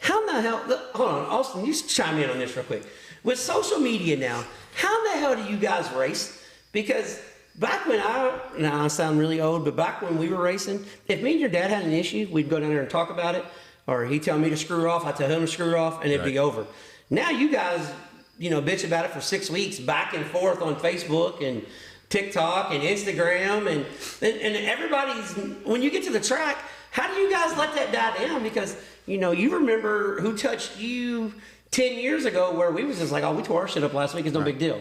how in the hell, hold on, Austin, you chime in on this real quick. With social media now, how the hell do you guys race? Because back when I sound really old, but back when we were racing, if me and your dad had an issue, we'd go down there and talk about it, or he'd tell me to screw off, I'd tell him to screw off, and it'd be over. Now you guys, you know, bitch about it for 6 weeks, back and forth on Facebook and TikTok and Instagram, and everybody's, when you get to the track, how do you guys let that die down? Because, you know, you remember who touched you 10 years ago, where we was just like, oh, we tore our shit up last week, it's no big deal.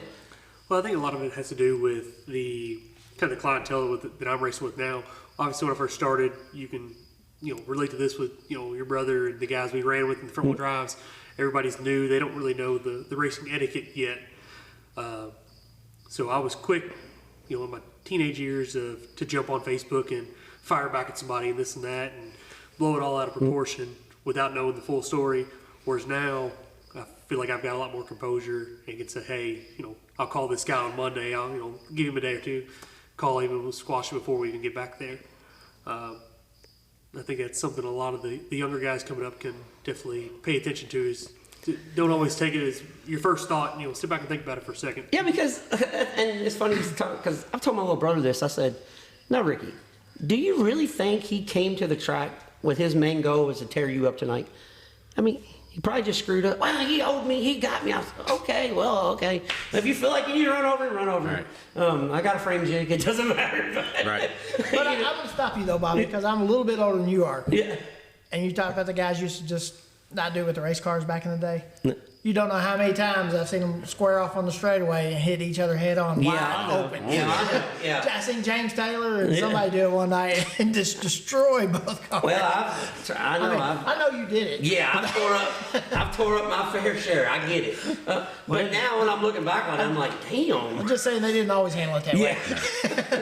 Well, I think a lot of it has to do with the kind of the clientele that I'm racing with now. Obviously, when I first started, you can, you know, relate to this with, you know, your brother and the guys we ran with in the front wheel drives. Everybody's new; they don't really know the racing etiquette yet. So I was quick, you know, in my teenage years to jump on Facebook and fire back at somebody and this and that and blow it all out of proportion without knowing the full story. Whereas now, I feel like I've got a lot more composure and can say, hey, I'll call this guy on Monday. I'll, give him a day or two, call him, and we'll squash it before we even get back there. I think that's something a lot of the younger guys coming up can definitely pay attention to, is don't always take it as your first thought, step back and think about it for a second. Yeah, because, and it's funny, because I've told my little brother this. I said, now, Ricky, do you really think he came to the track with his main goal was to tear you up tonight? I mean, he probably just screwed up. Well, he owed me. He got me. I said, okay. If you feel like you need to run over him, run over him. Right. I got a frame jig. It doesn't matter. Right. But I'm going to stop you, though, Bobby, because I'm a little bit older than you are. Yeah. And you talk about the guys used to just not do it with the race cars back in the day. You don't know how many times I've seen them square off on the straightaway and hit each other head on wide open. Yeah, I know. Yeah. I seen James Taylor and somebody do it one night and just destroy both cars. Well, I know you did it. Yeah, I've tore up my fair share. I get it. But now when I'm looking back on it, I'm like, damn. I'm just saying they didn't always handle it that way.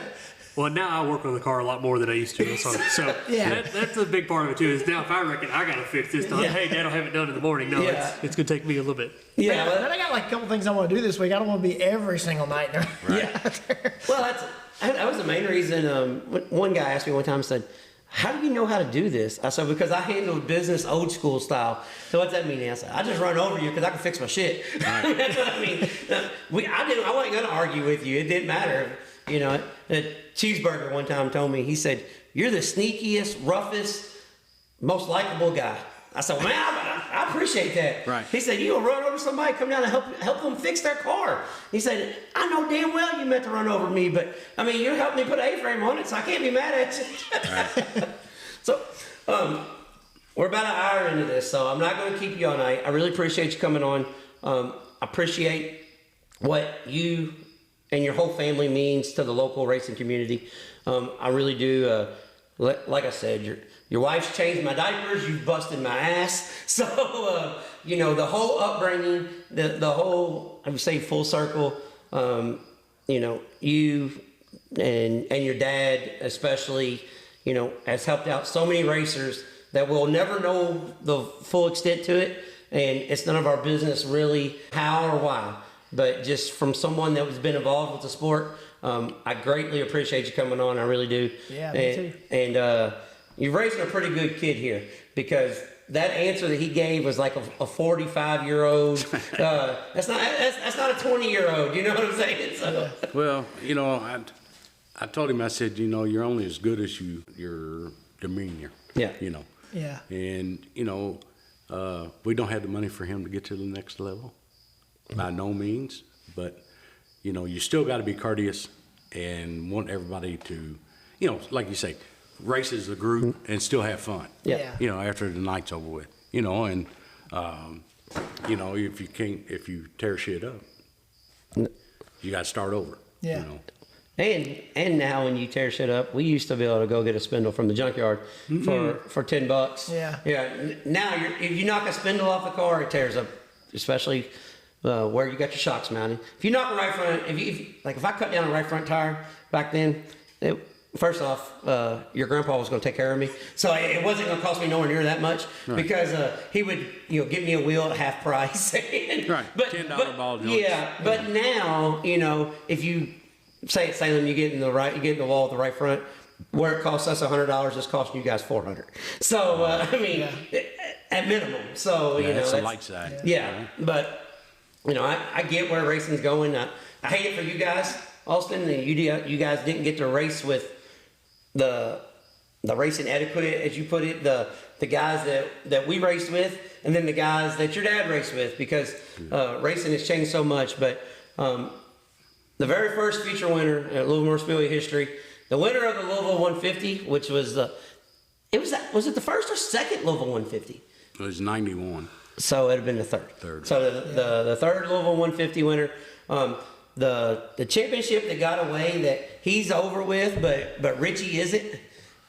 Well, now I work on the car a lot more than I used to. So that's a big part of it too. Is now if I reckon I got to fix this, hey, Dad, I'll have it done in the morning. No, it's going to take me a little bit. Yeah, but I got like a couple things I want to do this week. I don't want to be every single night there. Right. Well, that was the main reason. One guy asked me one time, said, how do you know how to do this? I said, because I handle business old school style. So what's that mean? I said, I just run over you because I can fix my shit. Right. That's what I mean. I wasn't going to argue with you. It didn't matter. A Cheeseburger one time told me, he said, you're the sneakiest, roughest, most likable guy. I said, well, man, I appreciate that. Right. He said, you'll run over somebody, come down and help them fix their car. He said, I know damn well you meant to run over me, but I mean, you're helping me put an A-frame on it, so I can't be mad at you. Right. So, we're about an hour into this, so I'm not going to keep you all night. I really appreciate you coming on. I appreciate what you and your whole family means to the local racing community. I really do. Like I said, your wife's changed my diapers, you've busted my ass. So, the whole upbringing, the whole, I would say full circle, you and your dad especially, has helped out so many racers that will never know the full extent to it. And it's none of our business really how or why. But just from someone that has been involved with the sport, I greatly appreciate you coming on. I really do. Yeah, me too. And you're raising a pretty good kid here, because that answer that he gave was like a 45-year-old. That's not a 20-year-old. You know what I'm saying? So. Well, I told him, I said, you're only as good as your demeanor. Yeah. Yeah. And we don't have the money for him to get to the next level. By no means, but you still got to be courteous and want everybody to, like you say, race as a group and still have fun. Yeah. After the night's over with. And if you tear shit up, you got to start over. Yeah. And now when you tear shit up, we used to be able to go get a spindle from the junkyard for $10. Yeah. Yeah. Now if you knock a spindle off the car, it tears up, especially. Where you got your shocks mounted. If you knock a right front, if I cut down a right front tire back then, first off, your grandpa was going to take care of me, so it wasn't going to cost me nowhere near that much, because he would give me a wheel at half price. Right. But $10 ball joints. Yeah, but now if you say at Salem you get in the wall with the right front, where it costs us $100, it's costing you guys $400. So at minimum. So that's the light side. Yeah, but. I get where racing's going. I hate it for you guys, Austin. You guys didn't get to race with the racing etiquette, as you put it, the guys that we raced with, and then the guys that your dad raced with, because racing has changed so much. But the very first feature winner in Louisville Motor Speedway history, the winner of the Louisville 150, which was was it the first or second Louisville 150? It was 91. So it'd have been the third. So the third Louisville 150 winner. The championship that got away that he's over with, but Richie isn't.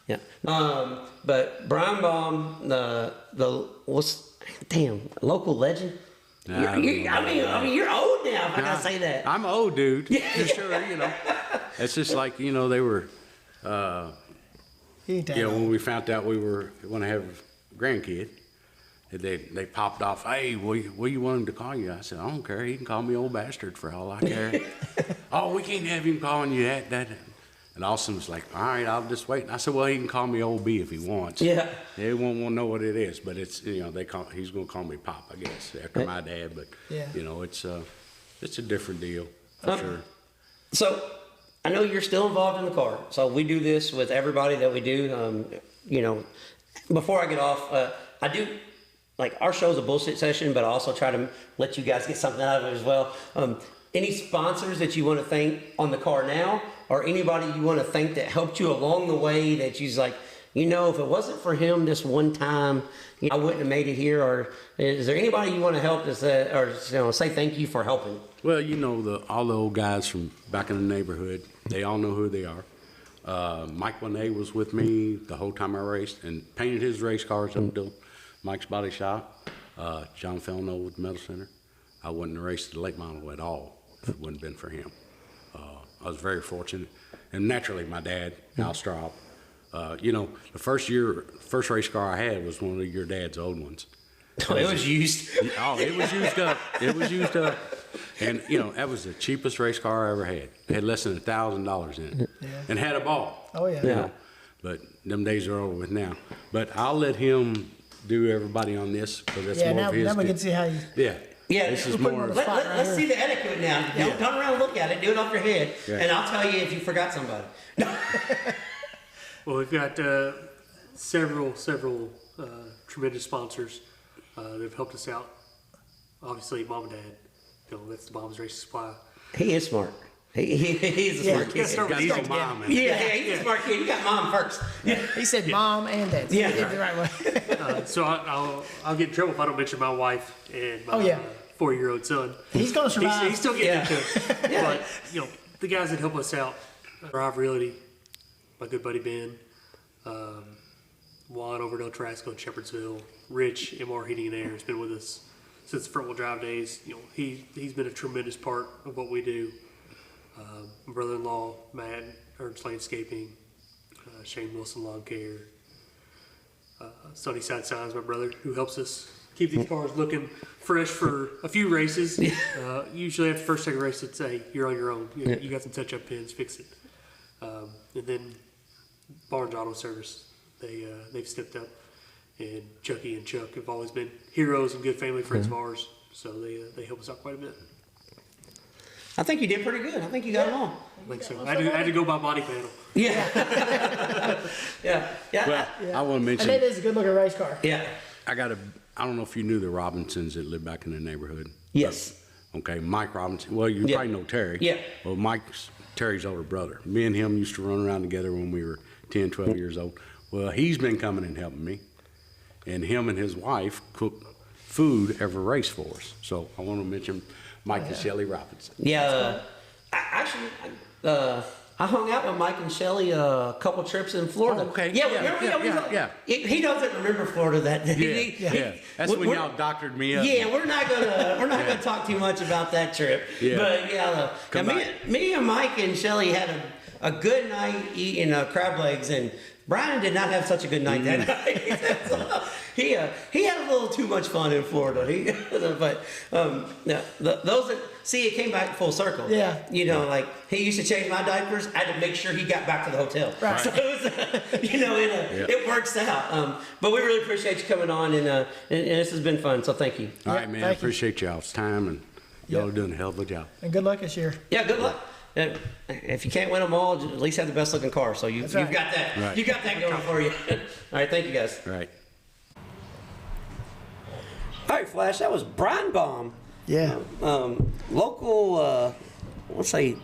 Yeah. But Brian Baum, the local legend. I mean, you're old now. If I gotta say that. I'm old, dude. For sure. It's just like they were. When we found out we were going to have a grandkid. they popped off. Hey, what you want him to call you? I said, I don't care. He can call me old bastard for all I care. Oh, we can't have him calling you that. And Austin was like, all right, I'll just wait. And I said, well, he can call me Old B if he wants. Yeah. They won't want to know what it is, but it's, he's going to call me Pop, I guess, after my dad. But, it's a different deal, for sure. So I know you're still involved in the car. So we do this with everybody that we do. Before I get off, I do, like, our show's a bullshit session, but I also try to let you guys get something out of it as well. Any sponsors that you want to thank on the car now, or anybody you want to thank that helped you along the way that you's like, if it wasn't for him this one time, I wouldn't have made it here? Or is there anybody you want to help to say, or say thank you for helping? Well, all the old guys from back in the neighborhood, they all know who they are. Mike Bonet was with me the whole time I raced and painted his race cars up to Mike's Body Shop. John Felno with the Metal Center. I wouldn't have raced the late model at all if it wouldn't have been for him. I was very fortunate. And naturally, my dad, Al Straub. The first race car I had was one of your dad's old ones. Oh, it was used. Oh, it was used up. It was used up. And, that was the cheapest race car I ever had. It had less than $1,000 in it. Yeah. And had a ball. Oh, yeah. But them days are over with now. But I'll let him do everybody on this because that's more of his. Now we can see how you... Yeah. Yeah, this is more. Let's see the etiquette now. Don't turn around and look at it. Do it off your head, and I'll tell you if you forgot somebody. Well, we've got several tremendous sponsors that have helped us out. Obviously, Mom and Dad. That's the Baum's Racing Supply. He is smart. He's a smart kid. Got mom. Yeah, he's a smart kid. You got Mom first. Yeah. He said Mom and Dad. So he did it the right way. So I'll get in trouble if I don't mention my wife and my 4-year-old son. He's going to survive. He's still getting into it. But, the guys that help us out, Drive Realty, my good buddy Ben, Juan over at El Trasco in Shepherdsville, Rich, MR Heating and Air, has been with us since the front-wheel drive days. He's been a tremendous part of what we do. My brother-in-law, Matt, Ernst Landscaping, Shane Wilson Lawn Care, Sunnyside Signs, my brother, who helps us keep these cars looking fresh for a few races. Usually after the first, second race, it's, hey, you're on your own. You got some touch-up pins, fix it. And then Barnes Auto Service, they've stepped up. And Chucky and Chuck have always been heroes and good family friends of ours. So they help us out quite a bit. I think you did pretty good. I think you got along. I think so. I had to go by body panel. Yeah. yeah. Well, I want to mention. And it is a good looking race car. Yeah. I don't know if you knew the Robinsons that live back in the neighborhood. Yes. Okay, Mike Robinson. Well, you probably know Terry. Yeah. Well, Mike's Terry's older brother. Me and him used to run around together when we were 10, 12 years old. Well, he's been coming and helping me. And him and his wife cook food every race for us. So I want to mention Mike and Shelley Robinson. Yeah. I hung out with Mike and Shelley a couple trips in Florida. Oh, okay. Yeah. He doesn't remember Florida that day. Yeah. That's when y'all doctored me up. Yeah, we're not gonna talk too much about that trip. Yeah. But me and Mike and Shelley had a good night eating crab legs, and Brian did not have such a good night that night. So, he had a little too much fun in Florida. Those that see, it came back full circle. Yeah. Like he used to change my diapers. I had to make sure he got back to the hotel. Right. So it works out. But we really appreciate you coming on, and this has been fun. So thank you. All right, man. I appreciate y'all's time, and y'all are doing a hell of a job. And good luck this year. Yeah, good luck. If you can't win them all, at least have the best looking car. So you've got that. Right. You got that going for you. All right, thank you guys. Right. All right, Flash, that was Brian Baum. Yeah. Local, let's say,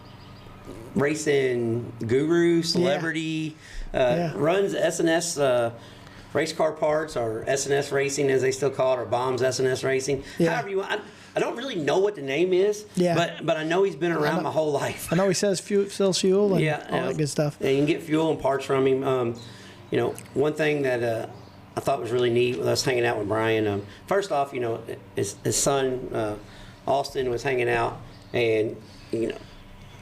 racing guru, celebrity, runs SNS race car parts, or SNS Racing as they still call it, or Baum's SNS Racing. Yeah. However you want. I don't really know what the name is, but I know he's been around my whole life. I know he sells fuel and all that good stuff. And you can get fuel and parts from him. One thing that I thought was really neat with us hanging out with Brian. First off, his son Austin was hanging out, and it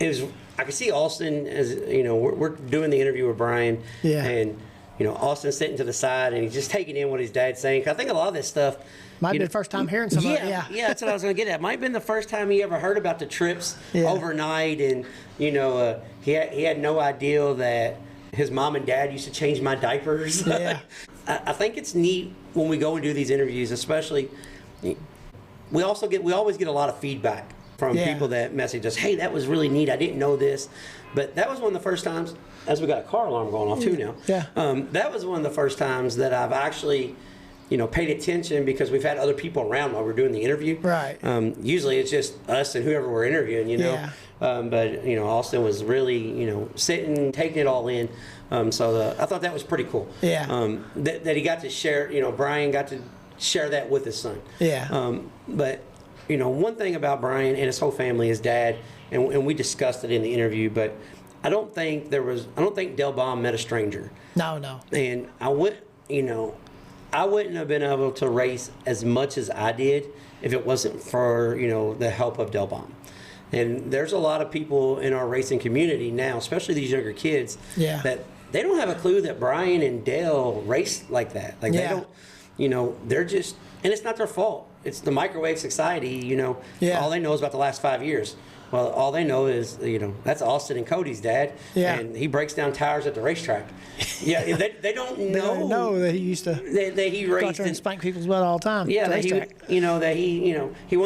was. I could see Austin as we're doing the interview with Brian, and Austin sitting to the side and he's just taking in what his dad's saying. 'Cause I think a lot of this stuff might be the first time hearing some of it. Yeah, that's what I was going to get at. Might have been the first time he ever heard about the trips overnight, and he had no idea that his mom and dad used to change my diapers. Yeah. I think it's neat when we go and do these interviews, especially. We always get a lot of feedback from people that message us. Hey, that was really neat. I didn't know this, but that was one of the first times. As we got a car alarm going off too now. Yeah. That was one of the first times that I've actually, paid attention because we've had other people around while we're doing the interview. Right. Usually it's just us and whoever we're interviewing, Yeah. But Austin was really, sitting, taking it all in. So I thought that was pretty cool. Yeah. That he got to share, Brian got to share that with his son. Yeah. But one thing about Brian and his whole family, his dad, and we discussed it in the interview, but I don't think Del Baum met a stranger. No. And I wouldn't have been able to race as much as I did if it wasn't for, the help of Del Baum. And there's a lot of people in our racing community now, especially these younger kids, that they don't have a clue that Brian and Del race like that. Like they don't, they're just, and it's not their fault. It's the microwave society, all they know is about the last 5 years. Well, all they know is, that's Austin and Cody's dad, and he breaks down tires at the racetrack. Yeah, they don't know. They know that he used to that he raced and spank people's butt all the time. Yeah, that he won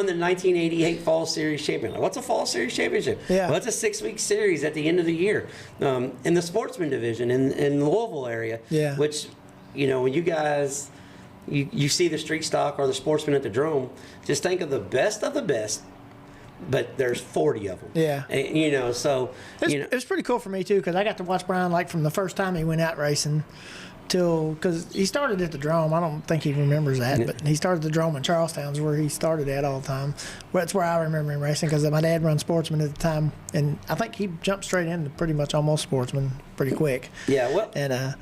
the 1988 Fall Series championship. What's a Fall Series championship? Yeah, well, it's a 6-week series at the end of the year in the sportsman division in the Louisville area. Yeah, which when you guys. You see the street stock or the sportsman at the Drome, just think of the best, but there's 40 of them. Yeah. And, so, it was pretty cool for me, too, because I got to watch Brian, like, from the first time he went out racing because he started at the Drome. I don't think he remembers that, but he started the Drome in Charlestown, is where he started at all the time. Well, that's where I remember him racing because my dad run sportsman at the time, and I think he jumped straight into pretty much almost sportsman pretty quick. Yeah, well. And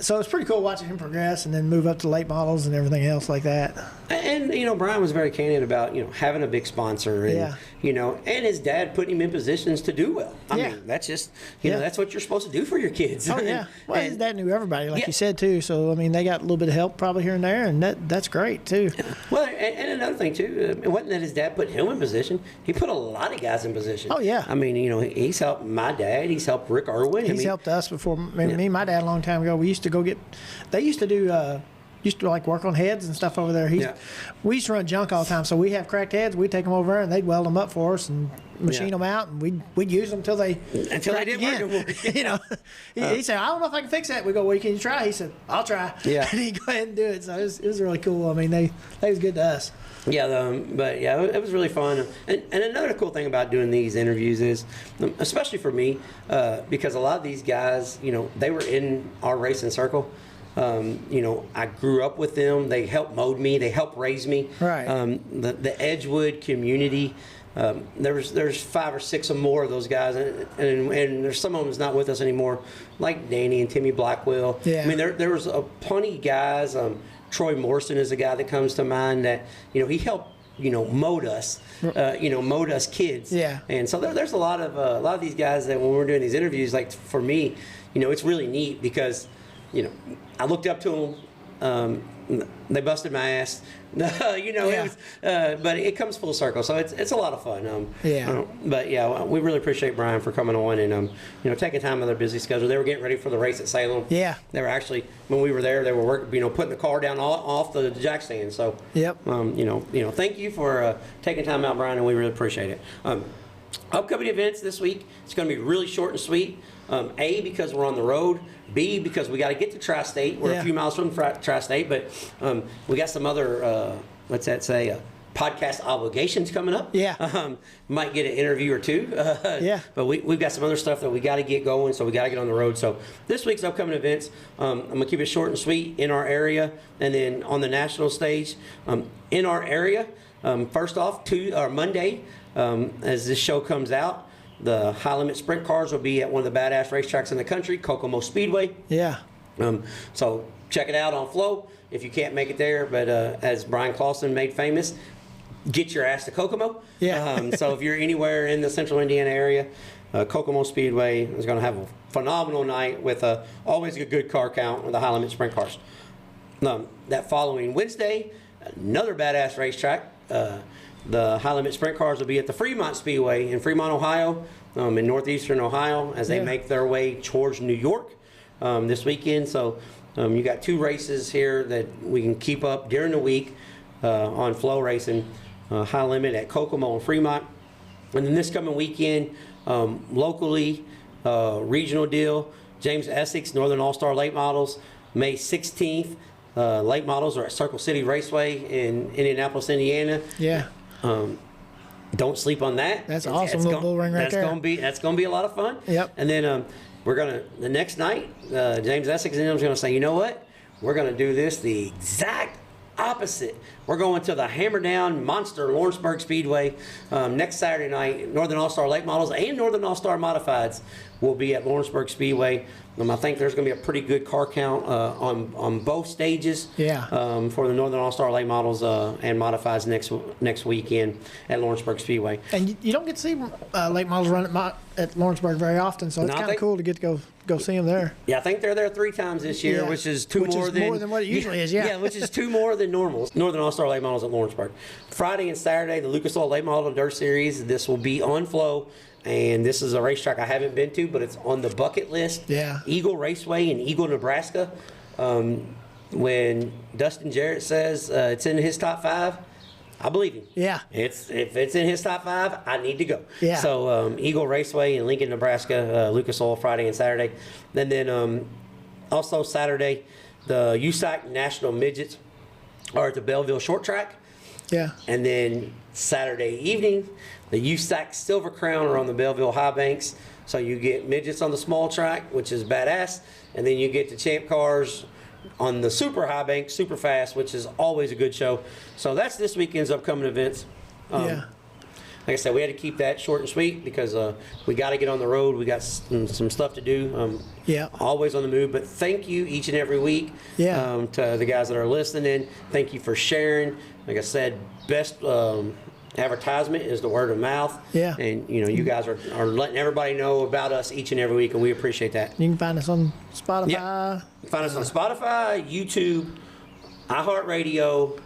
so it's pretty cool watching him progress and then move up to late models and everything else like that. And Brian was very candid about having a big sponsor and and his dad putting him in positions to do well. I mean, that's just that's what you're supposed to do for your kids. Oh yeah. Well, his dad knew everybody, like you said too. So I mean, they got a little bit of help probably here and there, and that's great too. Well, and another thing too, it wasn't that his dad put him in position. He put a lot of guys in position. Oh yeah. I mean, he's helped my dad. He's helped Rick Irwin. He's helped us before. Me and my dad a long time ago. We used to go get. They used to do. Used to like work on heads and stuff over there. We used to run junk all the time, so we have cracked heads. We'd take them over there and they'd weld them up for us and machine them out, and we'd use them until they didn't work. He said, "I don't know if I can fix that." We go, "Well, can you try?" He said, "I'll try." Yeah, and he'd go ahead and do it. So it was really cool. I mean, they was good to us. Yeah, but yeah, it was really fun. And another cool thing about doing these interviews is, especially for me, because a lot of these guys, they were in our racing circle. I grew up with them. They helped mold me. They helped raise me. Right. The Edgewood community. There's 5 or 6 or more of those guys, and there's some of them that's not with us anymore, like Danny and Timmy Blackwell. Yeah. I mean, there was plenty of guys. Troy Morrison is a guy that comes to mind that he helped mold us, mold us kids. Yeah. And so there's a lot of these guys that when we're doing these interviews, like for me, it's really neat because. I looked up to them. They busted my ass. It was, but it comes full circle, so it's a lot of fun. But yeah, we really appreciate Brian for coming on and taking time out of their busy schedule. They were getting ready for the race at Salem. Yeah, they were actually when we were there, they were working, putting the car down off the jack stand. So thank you for taking time out, Brian, and we really appreciate it. Upcoming events this week, it's going to be really short and sweet. A, because we're on the road. B, because we got to get to Tri-State. We're a few miles from Tri-State, but we got some other, podcast obligations coming up. Yeah. Might get an interview or two. But we've got some other stuff that we got to get going, so we got to get on the road. So this week's upcoming events, I'm going to keep it short and sweet in our area, and then on the national stage in our area. First off, Monday, as this show comes out, the high limit sprint cars will be at one of the badass racetracks in the country, Kokomo Speedway. Yeah. So check it out on Flow if you can't make it there. But as Brian Clausen made famous, get your ass to Kokomo. Yeah. So if you're anywhere in the central Indiana area, Kokomo Speedway is going to have a phenomenal night with always a good car count with the high limit sprint cars. That following Wednesday, another badass racetrack. The high limit sprint cars will be at the Fremont Speedway in Fremont, Ohio, in northeastern Ohio, as they make their way towards New York this weekend. So you got 2 races here that we can keep up during the week on flow racing, high limit at Kokomo and Fremont. And then this coming weekend, locally, regional deal, James Essex, Northern All-Star Late Models, May 16th. Late models are at Circle City Raceway in Indianapolis, Indiana. Yeah. Don't sleep on that. That's an awesome little bull ring right there. That's gonna be a lot of fun. Yep. And then we're gonna the next night, James Essex and them's gonna say, you know what? We're gonna do this the exact opposite. We're going to the Hammer Down Monster Lawrenceburg Speedway next Saturday night. Northern All-Star Late Models and Northern All-Star Modifieds will be at Lawrenceburg Speedway. I think there's going to be a pretty good car count on both stages. Yeah. For the Northern All-Star Late Models and Modifieds next weekend at Lawrenceburg Speedway. And you don't get to see late models run at Lawrenceburg very often, so it's kind of cool to get to go see them there. Yeah, I think they're there 3 times this year, which is more than what it usually is. Yeah. Yeah, which is 2 more than normal. Northern All-Star Late Models at Lawrenceburg. Friday and Saturday, the Lucas Oil Late Model Dirt Series. This will be on flow. And this is a racetrack I haven't been to, but it's on the bucket list. Yeah. Eagle Raceway in Eagle, Nebraska. When Dustin Jarrett says it's in his top 5, I believe him. Yeah. If it's in his top 5, I need to go. Yeah. So Eagle Raceway in Lincoln, Nebraska, Lucas Oil Friday and Saturday. And then also Saturday, the USAC National Midgets are at the Belleville Short Track. Yeah. And then Saturday evening, the USAC Silver Crown are on the Belleville High Banks. So you get midgets on the small track, which is badass. And then you get the champ cars on the super high bank, super fast, which is always a good show. So that's this weekend's upcoming events. Yeah. Like I said, we had to keep that short and sweet because we got to get on the road. We got some stuff to do. Yeah. Always on the move. But thank you each and every week to the guys that are listening. Thank you for sharing. Like I said, best advertisement is the word of mouth. Yeah. And, you guys are letting everybody know about us each and every week, and we appreciate that. You can find us on Spotify. Yeah. Find us on Spotify, YouTube, iHeartRadio,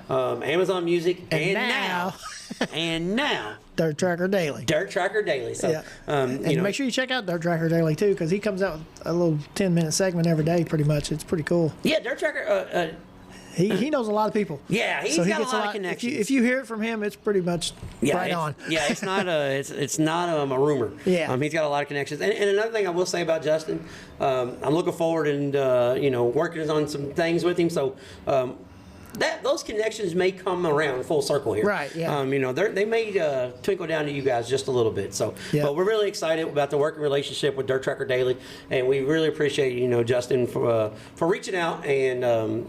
Amazon Music, and now Dirt Tracker Daily. Dirt Tracker Daily. So, and make sure you check out Dirt Tracker Daily too, because he comes out with a little 10-minute segment every day. Pretty much, it's pretty cool. Yeah, Dirt Tracker. He knows a lot of people. Yeah, he's got a lot of connections. If you hear it from him, it's pretty much right on. Yeah, it's not a rumor. Yeah, he's got a lot of connections. And another thing I will say about Justin, I'm looking forward and working on some things with him. So. Those connections may come around full circle here. Right, yeah. They may twinkle down to you guys just a little bit. So, but we're really excited about the working relationship with Dirt Tracker Daily, and we really appreciate Justin for reaching out and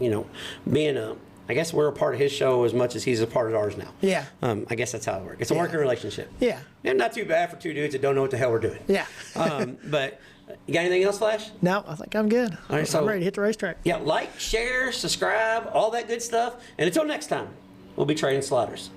being I guess we're a part of his show as much as he's a part of ours now. Yeah. I guess that's how it works. It's a working relationship. Yeah. And not too bad for 2 dudes that don't know what the hell we're doing. Yeah. But. You got anything else, Flash? No, I think I'm good. All right, so I'm ready to hit the racetrack. Yeah, like, share, subscribe, all that good stuff. And until next time, we'll be trading sliders.